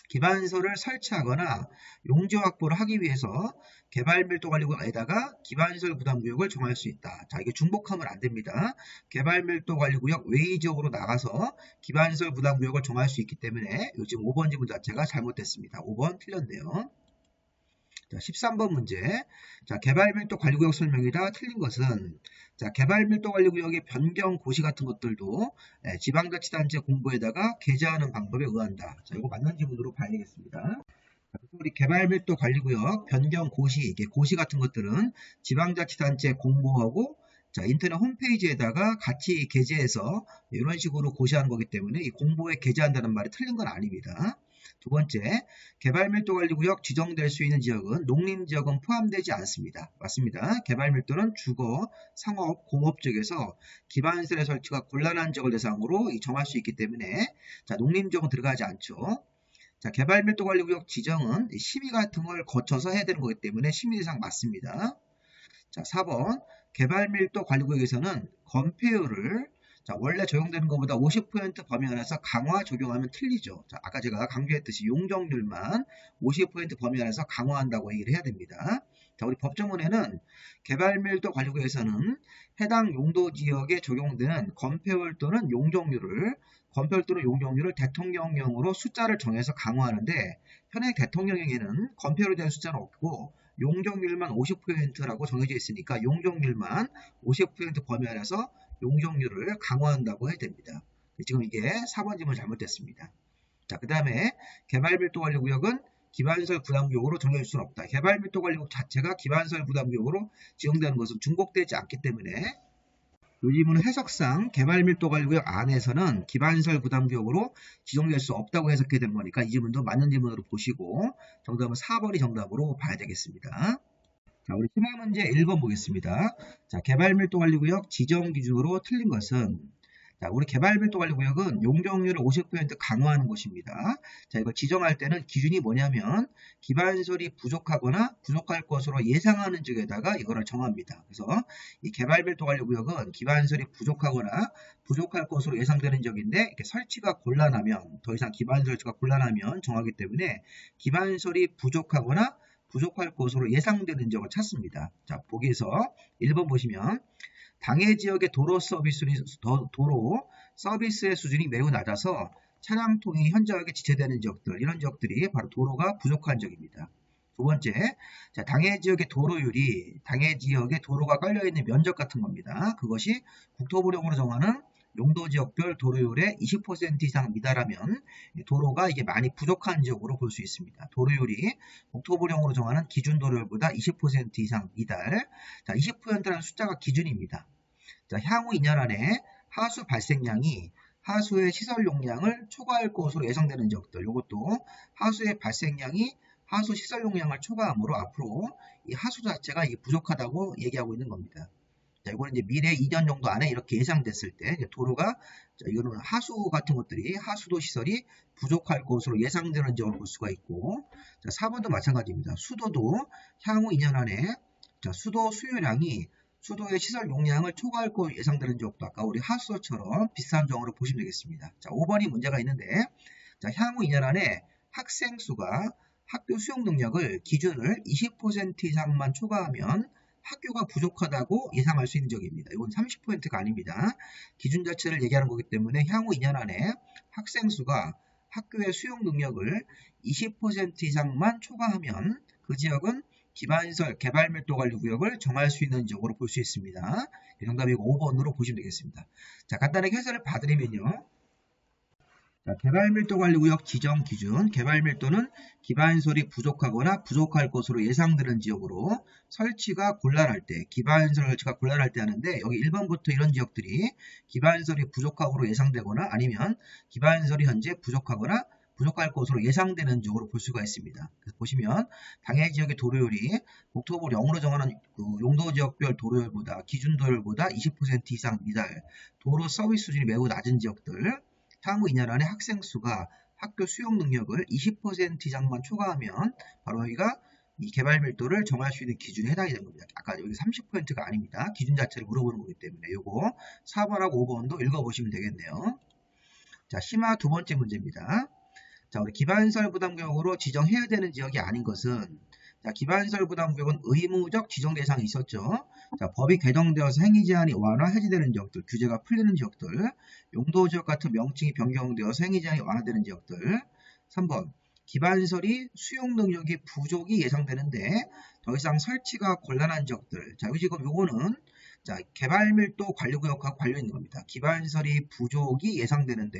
기반시설을 설치하거나 용지 확보를 하기 위해서 개발밀도관리구역에다가 기반시설 부담구역을 정할 수 있다. 자, 이게 중복하면 안 됩니다. 개발밀도관리구역 외의 지역으로 나가서 기반시설 부담구역을 정할 수 있기 때문에 요즘 5번 지문 자체가 잘못됐습니다. 5번 틀렸네요. 자, 13번 문제. 자, 개발밀도관리구역 설명이다. 틀린 것은 자, 개발밀도관리구역의 변경 고시 같은 것들도 지방자치단체 공보에다가 게재하는 방법에 의한다. 자, 이거 맞는 지문으로 봐야 되겠습니다. 우리 개발밀도관리구역 변경 고시, 이게 고시 같은 것들은 지방자치단체 공보하고 자, 인터넷 홈페이지에다가 같이 게재해서 이런 식으로 고시하는 거기 때문에 이 공보에 게재한다는 말이 틀린 건 아닙니다. 두 번째, 개발밀도관리구역 지정될 수 있는 지역은 농림지역은 포함되지 않습니다. 맞습니다. 개발밀도는 주거, 상업, 공업 지역에서 기반시설의 설치가 곤란한 지역을 대상으로 정할 수 있기 때문에 자, 농림지역은 들어가지 않죠. 자, 개발밀도관리구역 지정은 심의 같은 걸 거쳐서 해야 되는 거기 때문에 심의 대상 맞습니다. 자, 4번 개발밀도관리구역에서는 건폐율을 자, 원래 적용되는 것보다 50% 범위 안에서 강화 적용하면 틀리죠. 자, 아까 제가 강조했듯이 용적률만 50% 범위 안에서 강화한다고 얘기를 해야 됩니다. 자, 우리 법조문에는 개발밀도 관리구에서는 해당 용도 지역에 적용되는 건폐율 또는 용적률을 대통령령으로 숫자를 정해서 강화하는데, 현행 대통령령에는 건폐율에 대한 숫자는 없고 용적률만 50%라고 정해져 있으니까 용적률만 50% 범위 안에서 용적률을 강화한다고 해야 됩니다. 지금 이게 4번 질문 잘못됐습니다. 자, 그 다음에 개발밀도관리구역은 기반시설 부담구역으로 정해질 수는 없다. 개발밀도관리구역 자체가 기반시설 부담구역으로 지정되는 것은 중복되지 않기 때문에 이 질문은 해석상 개발밀도관리구역 안에서는 기반시설 부담구역으로 지정될 수 없다고 해석해야 되는 거니까 이 질문도 맞는 질문으로 보시고 정답은 4번이 정답으로 봐야 되겠습니다. 자, 우리 심화 문제 1번 보겠습니다. 자, 개발밀도관리구역 지정 기준으로 틀린 것은, 자, 우리 개발밀도관리구역은 용적률을 50% 강화하는 곳입니다. 자, 이걸 지정할 때는 기준이 뭐냐면 기반시설이 부족하거나 부족할 것으로 예상하는 지역에다가 이거를 정합니다. 그래서 이 개발밀도관리구역은 기반시설이 부족하거나 부족할 것으로 예상되는 지역인데, 이렇게 설치가 곤란하면, 더 이상 기반시설 설치가 곤란하면 정하기 때문에 기반시설이 부족하거나 부족할 것으로 예상되는 지역을 찾습니다. 자, 보기에서 1번 보시면 당해 지역의 도로 서비스의 수준이 매우 낮아서 차량 통행이 현저하게 지체되는 지역들, 이런 지역들이 바로 도로가 부족한 지역입니다. 두 번째, 자, 당해 지역의 도로율이 당해 지역의 도로가 깔려있는 면적 같은 겁니다. 그것이 국토부령으로 정하는 용도 지역별 도로율의 20% 이상 미달하면 도로가 이게 많이 부족한 지역으로 볼 수 있습니다. 도로율이 국토부령으로 정하는 기준 도로율보다 20% 이상 미달. 자, 20%라는 숫자가 기준입니다. 자, 향후 2년 안에 하수 발생량이 하수의 시설 용량을 초과할 것으로 예상되는 지역들. 이것도 하수의 발생량이 하수 시설 용량을 초과하므로 앞으로 이 하수 자체가 부족하다고 얘기하고 있는 겁니다. 자, 이거는 이제 미래 2년 정도 안에 이렇게 예상됐을 때 도로가, 자, 이거는 하수 같은 것들이 하수도 시설이 부족할 것으로 예상되는 지역을 볼 수가 있고, 자, 4번도 마찬가지입니다. 수도도 향후 2년 안에, 자, 수도 수요량이 수도의 시설 용량을 초과할 것으로 예상되는 지역도 아까 우리 하수도처럼 비슷한 정으로 보시면 되겠습니다. 자, 5번이 문제가 있는데, 자, 향후 2년 안에 학생 수가 학교 수용 능력을 기준을 20% 이상만 초과하면 학교가 부족하다고 예상할 수 있는 지역입니다. 이건 30%가 아닙니다. 기준 자체를 얘기하는 거기 때문에 향후 2년 안에 학생 수가 학교의 수용 능력을 20% 이상만 초과하면 그 지역은 기반시설 개발밀도관리구역을 정할 수 있는 지역으로 볼 수 있습니다. 정답이 5번으로 보시면 되겠습니다. 자, 간단하게 해설을 봐드리면요. 자, 개발밀도관리구역 지정 기준, 개발밀도는 기반시설이 부족하거나 부족할 것으로 예상되는 지역으로 설치가 곤란할 때, 기반시설 설치가 곤란할 때 하는데, 여기 1번부터 이런 지역들이 기반시설이 부족하고 예상되거나 아니면 기반시설이 현재 부족하거나 부족할 것으로 예상되는 지역으로 볼 수가 있습니다. 그래서 보시면 당해 지역의 도로율이 국토부령으로 정하는 그 용도지역별 도로율보다, 기준 도로율보다 20% 이상 미달, 도로 서비스 수준이 매우 낮은 지역들, 향후 2년 안에 학생 수가 학교 수용 능력을 20% 이상만 초과하면 바로 여기가 이 개발 밀도를 정할 수 있는 기준에 해당이 되는 겁니다. 아까 여기 30%가 아닙니다. 기준 자체를 물어보는 거기 때문에 이거 4번하고 5번도 읽어보시면 되겠네요. 자, 심화 두 번째 문제입니다. 자, 우리 기반시설 부담구역으로 지정해야 되는 지역이 아닌 것은, 자, 기반시설 부담구역은 의무적 지정 대상이 있었죠. 자, 법이 개정되어서 행위 제한이 완화 해제되는 지역들, 규제가 풀리는 지역들, 용도지역 같은 명칭이 변경되어서 행위 제한이 완화되는 지역들. 3번, 기반시설이 수용 능력이 부족이 예상되는데 더 이상 설치가 곤란한 지역들. 자, 지금 요거는 자, 개발밀도 관리구역하고 관련 있는 겁니다. 기반시설이 부족이 예상되는데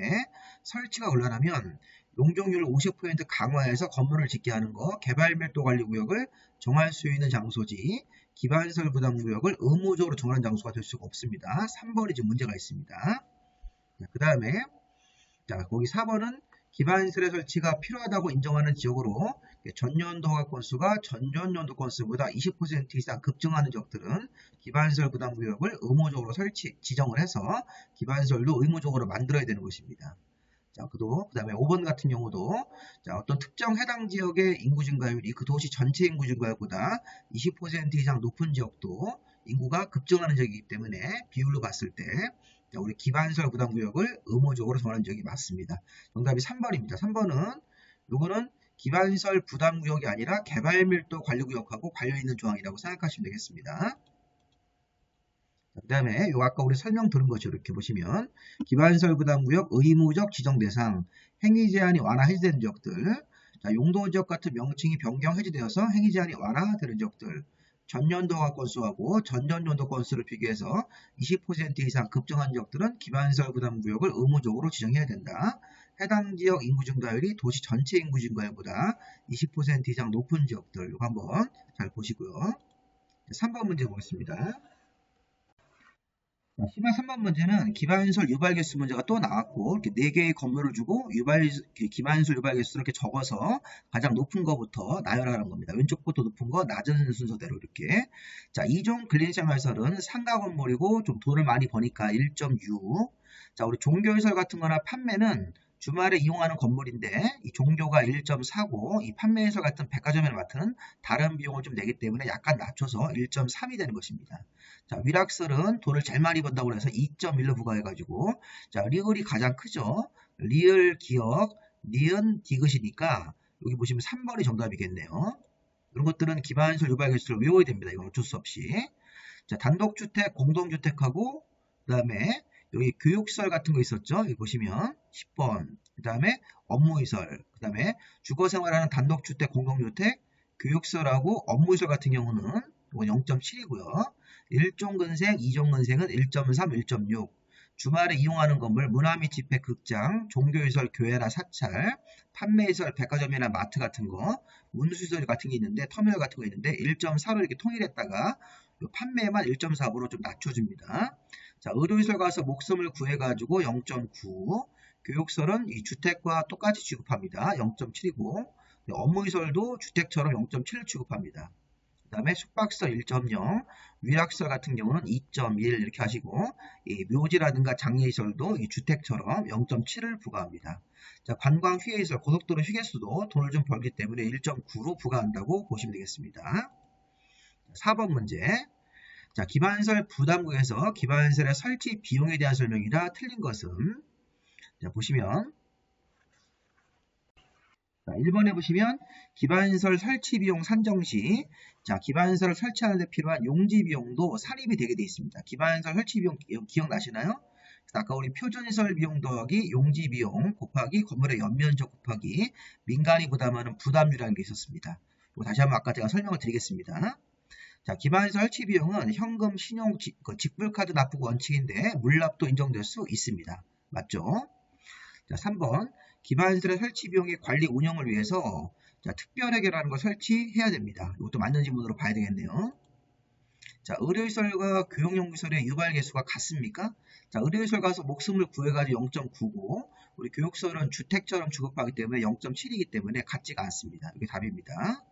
설치가 곤란하면 용적률 50% 강화해서 건물을 짓게 하는 거, 개발밀도 관리구역을 정할 수 있는 장소지 기반시설 부담구역을 의무적으로 정하는 장소가 될 수가 없습니다. 3번이 지금 문제가 있습니다. 그 다음에 자, 거기 4번은 기반시설의 설치가 필요하다고 인정하는 지역으로 전년도 허가 건수가 전전년도 건수보다 20% 이상 급증하는 지역들은 기반시설 부담구역을 의무적으로 지정을 해서 기반시설도 의무적으로 만들어야 되는 것입니다. 자, 그 다음에 5번 같은 경우도 자, 어떤 특정 해당 지역의 인구 증가율이 그 도시 전체 인구 증가율보다 20% 이상 높은 지역도 인구가 급증하는 지역이기 때문에 비율로 봤을 때 자, 우리 기반시설 부담구역을 의무적으로 정하는 지역이 맞습니다. 정답이 3번입니다. 3번은 요거는 기반시설 부담구역이 아니라 개발밀도 관리구역하고 관련 있는 조항이라고 생각하시면 되겠습니다. 그 다음에 요 아까 우리 설명 들은 것처럼 이렇게 보시면 기반시설 부담구역 의무적 지정 대상 행위 제한이 완화 해제되는 지역들, 자, 용도 지역 같은 명칭이 변경 해제되어서 행위 제한이 완화되는 지역들, 전년도가 건수하고 전전연도 건수를 비교해서 20% 이상 급증한 지역들은 기반시설 부담구역을 의무적으로 지정해야 된다. 해당 지역 인구 증가율이 도시 전체 인구 증가율보다 20% 이상 높은 지역들, 이거 한번 잘 보시고요. 3번 문제 보겠습니다. 심화 3번 문제는 기반시설 유발 개수 문제가 또 나왔고, 이렇게 4개의 건물을 주고 기반시설 유발 개수를 이렇게 적어서 가장 높은 거부터 나열하는 겁니다. 왼쪽부터 높은 거 낮은 순서대로 이렇게. 자, 2종 근린생활설은 상가 건물이고 좀 돈을 많이 버니까 1.6. 자, 우리 종교시설 같은 거나 판매는 주말에 이용하는 건물인데 이 종교가 1.4고 이 판매시설 같은 백화점에 맡은 다른 비용을 좀 내기 때문에 약간 낮춰서 1.3이 되는 것입니다. 자, 위락설은 돈을 제일 많이 번다고 해서 2.1로 부과해가지고, 자, 리을이 가장 크죠. 리을, 기억, 니은, 디귿이니까 여기 보시면 3번이 정답이겠네요. 이런 것들은 기반시설 유발 개수를 외워야 됩니다. 이건 어쩔 수 없이. 자, 단독주택, 공동주택하고 그 다음에 여기 교육시설 같은 거 있었죠. 여기 보시면 10번. 그 다음에 업무시설, 그 다음에 주거생활하는 단독주택, 공동주택, 교육시설하고 업무시설 같은 경우는 이건 0.7이고요. 1종 근생, 2종 근생은 1.3, 1.6. 주말에 이용하는 건물, 문화 및 집회, 극장, 종교시설, 교회나 사찰, 판매시설, 백화점이나 마트 같은 거, 운수시설 같은 게 있는데, 터미널 같은 거 있는데 1.4로 이렇게 통일했다가 판매만 1.4로 좀 낮춰줍니다. 자, 의료시설 가서 목숨을 구해가지고 0.9. 교육시설은 이 주택과 똑같이 취급합니다. 0.7이고, 업무시설도 주택처럼 0.7을 취급합니다. 그 다음에 숙박시설 1.0, 위락시설 같은 경우는 2.1 이렇게 하시고, 이 묘지라든가 장례시설도 이 주택처럼 0.7을 부과합니다. 자, 관광 휴게시설, 고속도로 휴게소도 돈을 좀 벌기 때문에 1.9로 부과한다고 보시면 되겠습니다. 4번 문제. 자, 기반시설 부담구에서 기반시설의 설치 비용에 대한 설명이라 틀린 것은, 자, 보시면, 자, 1번에 보시면 기반시설 설치 비용 산정 시, 자, 기반시설을 설치하는 데 필요한 용지 비용도 산입이 되게 되어 있습니다. 기반시설 설치 비용 기억나시나요? 아까 우리 표준시설 비용 더하기 용지 비용 곱하기 건물의 연면적 곱하기 민간이 부담하는 부담률이라는 게 있었습니다. 이거 다시 한번 아까 제가 설명을 드리겠습니다. 자, 기반시설 설치 비용은 현금, 신용, 직불카드 납부 원칙인데 물납도 인정될 수 있습니다. 맞죠? 자, 3번. 기반시설의 설치 비용의 관리 운영을 위해서 자, 특별회계라는 걸 설치해야 됩니다. 이것도 맞는 지문으로 봐야 되겠네요. 자, 의료시설과 교육용시설의 유발 개수가 같습니까? 자, 의료시설 가서 목숨을 구해가지고 0.9고 우리 교육시설은 주택처럼 취급하기 때문에 0.7이기 때문에 같지가 않습니다. 이게 답입니다.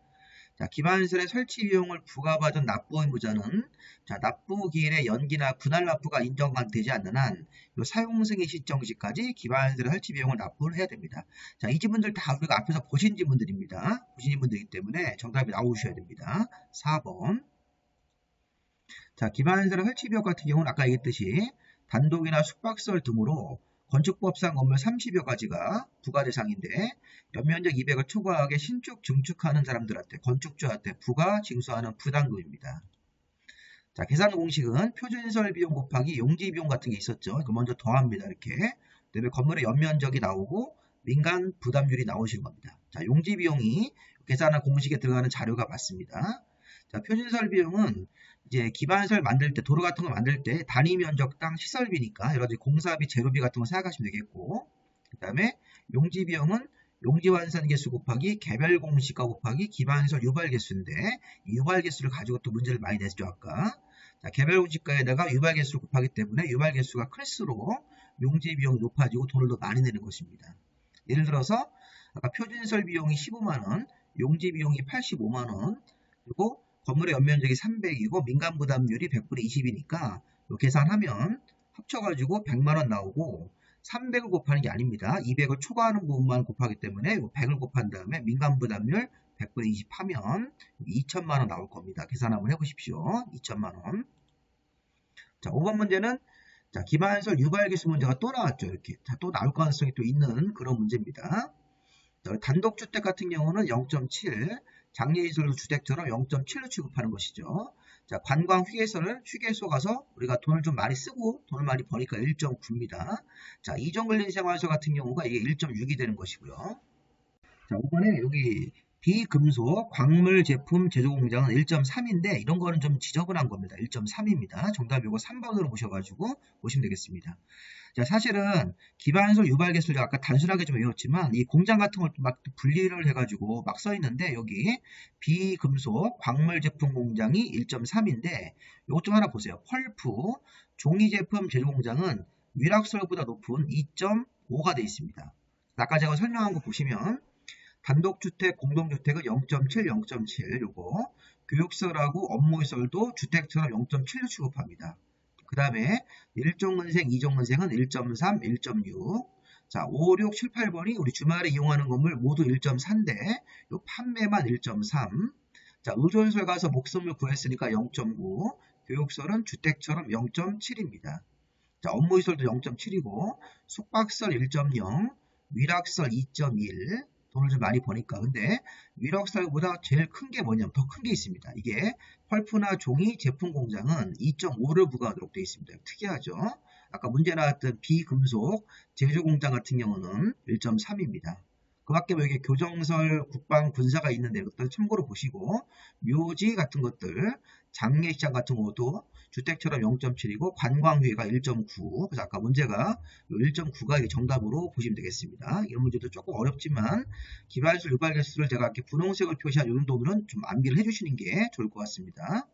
자, 기반시설의 설치 비용을 부과받은 납부 의무자는 자, 납부 기일의 연기나 분할 납부가 인정되지 않는 한 사용 승인 신청 시까지 기반시설의 설치 비용을 납부를 해야 됩니다. 자, 이 지문들 다 우리가 앞에서 보신 지문들입니다. 보신 지문들이기 때문에 정답이 나오셔야 됩니다. 4번. 자, 기반시설의 설치 비용 같은 경우는 아까 얘기했듯이 단독이나 숙박시설 등으로 건축법상 건물 30여 가지가 부과 대상인데 연면적 200을 초과하게 신축, 증축하는 사람들한테 건축주한테 부과 징수하는 부담금입니다. 자, 계산 공식은 표준시설 비용 곱하기 용지 비용 같은 게 있었죠. 이거 먼저 더합니다. 이렇게. 그다음에 건물의 연면적이 나오고 민간 부담률이 나오시는 겁니다. 자, 용지 비용이 계산한 공식에 들어가는 자료가 맞습니다. 자, 표준시설 비용은 이제 기반시설 만들 때, 도로 같은 거 만들 때 단위 면적당 시설비니까 여러 가지 공사비, 재료비 같은 거 생각하시면 되겠고, 그 다음에 용지 비용은 용지 완성 개수 곱하기 개별 공시가 곱하기 기반시설 유발 개수인데 이 유발 개수를 가지고 또 문제를 많이 냈죠 아까. 자, 개별 공시가에다가 유발 개수를 곱하기 때문에 유발 개수가 클수록 용지 비용이 높아지고 돈을 더 많이 내는 것입니다. 예를 들어서 아까 표준시설 비용이 15만원, 용지 비용이 85만원, 그리고 건물의 연면적이 300이고 민간 부담률이 100분의 20이니까 계산하면 합쳐가지고 100만원 나오고 300을 곱하는 게 아닙니다. 200을 초과하는 부분만 곱하기 때문에 100을 곱한 다음에 민간 부담률 100분의 20 하면 2천만원 나올 겁니다. 계산 한번 해보십시오. 2천만원. 자, 5번 문제는 자, 기반시설 유발 개수 문제가 또 나왔죠. 이렇게. 자, 또 나올 가능성이 또 있는 그런 문제입니다. 단독주택 같은 경우는 0.7, 장례시설 주택처럼 0.7로 취급하는 것이죠. 자, 관광 휴게소 가서 우리가 돈을 좀 많이 쓰고 돈을 많이 버니까 1.9입니다. 자, 이종근린 생활소 같은 경우가 이게 1.6이 되는 것이고요. 자, 5번에 여기 비금속 광물 제품 제조 공장은 1.3인데 이런 거는 좀 지저분한 겁니다. 1.3입니다. 정답 이거 3번으로 보셔가지고 보시면 되겠습니다. 자, 사실은 기반시설 유발개수를 아까 단순하게 좀 외웠지만 이 공장 같은 걸 막 분리를 해가지고 막 써 있는데 여기 비금속 광물 제품 공장이 1.3인데 요것 좀 하나 보세요. 펄프 종이 제품 제조 공장은 위락설보다 높은 2.5가 되어 있습니다. 아까 제가 설명한 거 보시면 단독주택, 공동주택은 0.7, 0.7 요거 교육설하고 업무시설도 주택처럼 0.7로 취급합니다. 그 다음에 1종근생, 2종근생은 1.3, 1.6 자, 5, 6, 7, 8번이 우리 주말에 이용하는 건물 모두 1.4인데 요 판매만 1.3 자, 의존설 가서 목숨을 구했으니까 0.9 교육설은 주택처럼 0.7입니다. 자, 업무시설도 0.7이고 숙박설 1.0 위락설 2.1 돈을 좀 많이 버니까. 근데 위락설보다 제일 큰 게 뭐냐면 더 큰 게 있습니다. 이게 펄프나 종이 제품 공장은 2.5를 부과하도록 되어 있습니다. 특이하죠. 아까 문제 나왔던 비금속 제조 공장 같은 경우는 1.3입니다. 그 밖에 뭐 여기 교정설, 국방, 군사가 있는데 이것들 참고로 보시고 묘지 같은 것들, 장례시장 같은 것도 주택처럼 0.7이고 관광휴게가 1.9 그래서 아까 문제가 1.9가 정답으로 보시면 되겠습니다. 이런 문제도 조금 어렵지만 기반시설 유발개수를 제가 이렇게 분홍색을 표시한 이 정도는 좀 암기를 해주시는 게 좋을 것 같습니다.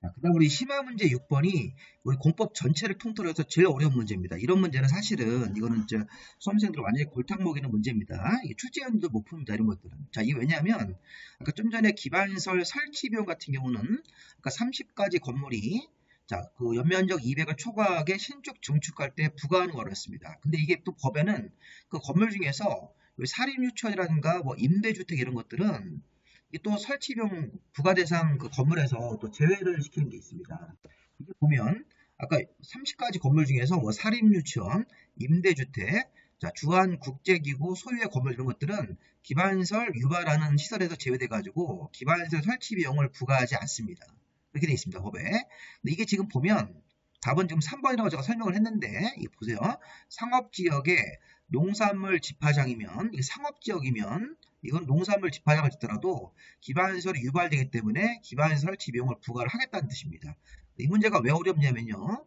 자, 그 다음 우리 심화 문제 6번이 우리 공법 전체를 통틀어 해서 제일 어려운 문제입니다. 이런 문제는 사실은 이거는 이제 수험생들 완전히 골탕 먹이는 문제입니다. 이게 출제연도 못 풉니다. 이런 것들은. 자, 이게 왜냐하면 아까 좀 전에 기반시설 설치 비용 같은 경우는 아까 30가지 건물이 자, 그 연면적 200을 초과하게 신축 증축할 때 부과하는 거를 했습니다. 근데 이게 또 법에는 그 건물 중에서 사립유치원이라든가 뭐 임대주택 이런 것들은 또 설치비용 부과 대상 그 건물에서 또 제외를 시키는 게 있습니다. 이게 보면 아까 30가지 건물 중에서 뭐 사립유치원, 임대주택, 자, 주한 국제기구 소유의 건물 이런 것들은 기반시설 유발하는 시설에서 제외돼 가지고 기반시설 설치 비용을 부과하지 않습니다. 이렇게 되어 있습니다. 법에. 근데 이게 지금 보면 답은 지금 3번이라고 제가 설명을 했는데 이 보세요. 상업지역에 농산물 집화장이면 이게 상업지역이면 이건 농산물 집화장을 짓더라도 기반시설이 유발되기 때문에 기반시설 설치 비용을 부과를 하겠다는 뜻입니다. 이 문제가 왜 어렵냐면요.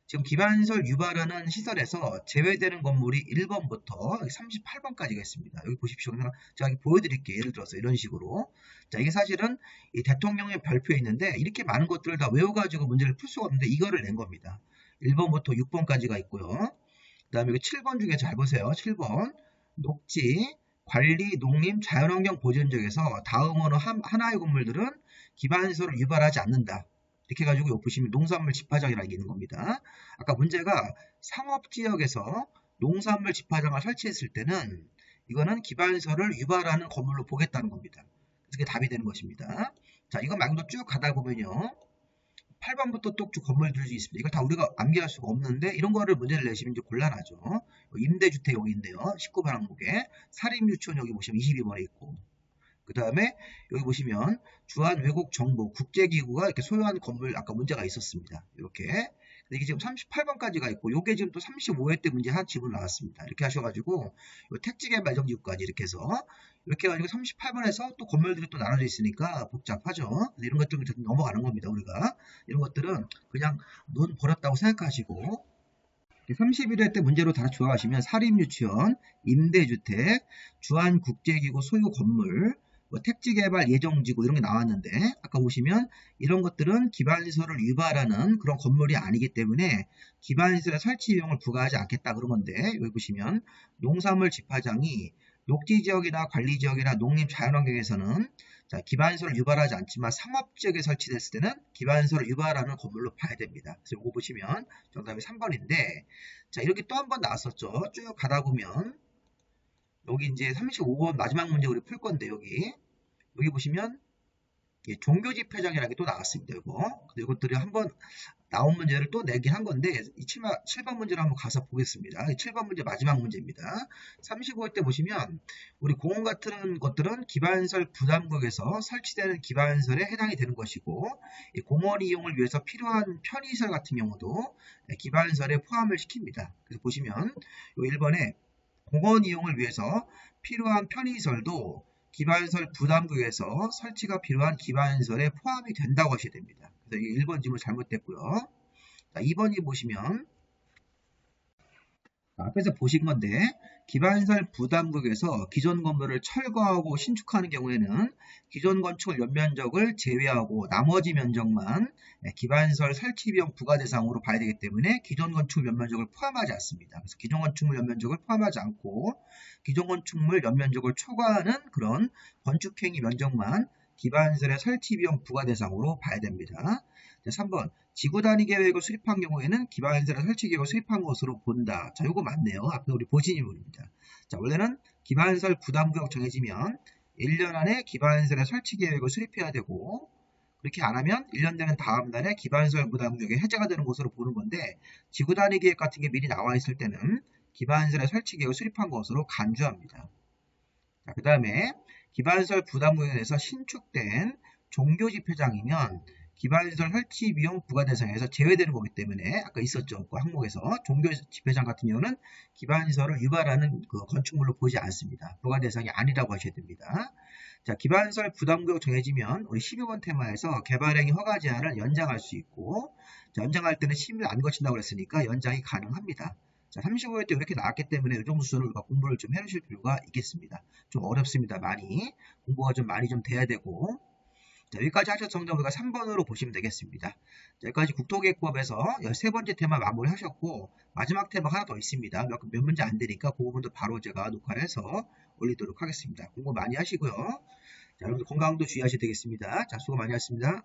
지금 기반시설 유발하는 시설에서 제외되는 건물이 1번부터 38번까지가 있습니다. 여기 보십시오. 제가 보여드릴게요. 예를 들어서 이런 식으로. 자, 이게 사실은 이 대통령의 발표에 있는데 이렇게 많은 것들을 다 외워가지고 문제를 풀 수가 없는데 이거를 낸 겁니다. 1번부터 6번까지가 있고요. 그 다음에 여기 7번 중에 잘 보세요. 7번. 녹지, 관리, 농림, 자연환경 보전 지역에서 다음 어느 하나의 건물들은 기반시설을 유발하지 않는다. 이렇게 해가지고 여기 보시면 농산물 집화장이라는 게 있는 겁니다. 아까 문제가 상업지역에서 농산물 집화장을 설치했을 때는 이거는 기반시설을 유발하는 건물로 보겠다는 겁니다. 그래서 그게 답이 되는 것입니다. 자, 이거 말고도 쭉 가다 보면요. 8번부터 또 쭉 건물들이 있습니다. 이걸 다 우리가 암기할 수가 없는데 이런 거를 문제를 내시면 이제 곤란하죠. 임대주택 여기 있네요. 19번 항목에 사립유치원 여기 보시면 22번에 있고 그 다음에 여기 보시면 주한 외국 정부 국제기구가 이렇게 소유한 건물 아까 문제가 있었습니다. 이렇게 근데 이게 지금 38번까지가 있고 요게 지금 또 35회 때 문제 한 지분 나왔습니다. 이렇게 하셔가지고 요 택지개발 정지구까지 이렇게 해서 이렇게 해가지고 38번에서 또 건물들이 또 나눠져 있으니까 복잡하죠. 이런 것들은 좀 넘어가는 겁니다. 우리가 이런 것들은 그냥 눈 버렸다고 생각하시고 31회 때 문제로 다 좋아하시면 사립유치원, 임대주택, 주한국제기구 소유 건물, 뭐 택지개발 예정지구 이런 게 나왔는데 아까 보시면 이런 것들은 기반시설을 유발하는 그런 건물이 아니기 때문에 기반시설의 설치 비용을 부과하지 않겠다 그런 건데 여기 보시면 농산물 집화장이 녹지지역이나 관리지역이나 농림 자연환경에서는 자, 기반시설을 유발하지 않지만 상업지역에 설치됐을 때는 기반시설을 유발하는 건물로 봐야 됩니다. 그래서 이거 보시면 정답이 3번인데 자 이렇게 또 한 번 나왔었죠. 쭉 가다 보면 여기 이제 35번 마지막 문제 우리 풀 건데 여기 보시면 종교집회장이라는 게 또 나왔습니다. 이거. 근데 이것들이 한번 나온 문제를 또 내긴 한 건데 이 7번 문제를 한번 가서 보겠습니다. 7번 문제 마지막 문제입니다. 35회 때 보시면 우리 공원 같은 것들은 기반시설 부담구역에서 설치되는 기반시설에 해당이 되는 것이고 이 공원 이용을 위해서 필요한 편의시설 같은 경우도 기반시설에 포함을 시킵니다. 그래서 보시면 요 1번에 공원 이용을 위해서 필요한 편의시설도 기반시설 부담구역에서 설치가 필요한 기반시설에 포함이 된다고 하셔야 됩니다. 그래서 이 1번 질문 잘못됐고요. 자, 2번이 보시면 앞에서 보신 건데 기반시설 부담구역에서 기존 건물을 철거하고 신축하는 경우에는 기존 건축 연면적을 제외하고 나머지 면적만 기반시설 설치 비용 부과 대상으로 봐야 되기 때문에 기존 건축 연면적을 포함하지 않습니다. 그래서 기존 건축물 연면적을 포함하지 않고 기존 건축물 연면적을 초과하는 그런 건축행위 면적만 기반시설의 설치 비용 부과 대상으로 봐야 됩니다. 3번 지구 단위 계획을 수립한 경우에는 기반시설의 설치 계획을 수립한 것으로 본다. 자, 요거 맞네요. 앞에 우리 보신 질문입니다. 자, 원래는 기반시설 부담구역 정해지면 1년 안에 기반시설의 설치 계획을 수립해야 되고 그렇게 안 하면 1년 되는 다음 달에 기반시설 부담구역이 해제가 되는 것으로 보는 건데 지구 단위 계획 같은 게 미리 나와 있을 때는 기반시설의 설치 계획을 수립한 것으로 간주합니다. 자, 그 다음에 기반시설 부담구역에 대해서 신축된 종교 집회장이면 기반시설 설치 비용 부과 대상에서 제외되는 거기 때문에 아까 있었죠. 그 항목에서 종교 집회장 같은 경우는 기반시설을 유발하는 그 건축물로 보지 않습니다. 부과 대상이 아니라고 하셔야 됩니다. 자, 기반시설 부담구역 정해지면 우리 12번 테마에서 개발행위 허가 제한을 연장할 수 있고 자, 연장할 때는 심의를 안 거친다고 그랬으니까 연장이 가능합니다. 자, 35회 때 이렇게 나왔기 때문에 이 정도 수준으로 공부를 좀 해주실 필요가 있겠습니다. 좀 어렵습니다. 많이. 공부가 좀 많이 좀 돼야 되고 자, 여기까지 하셨던 우리가 3번으로 보시면 되겠습니다. 자, 여기까지 국토계획법에서 13번째 테마 마무리 하셨고 마지막 테마 하나 더 있습니다. 몇 문제 안 되니까 그 부분도 바로 제가 녹화를 해서 올리도록 하겠습니다. 공부 많이 하시고요. 자, 여러분들 건강도 주의하셔야 되겠습니다. 자, 수고 많이 하셨습니다.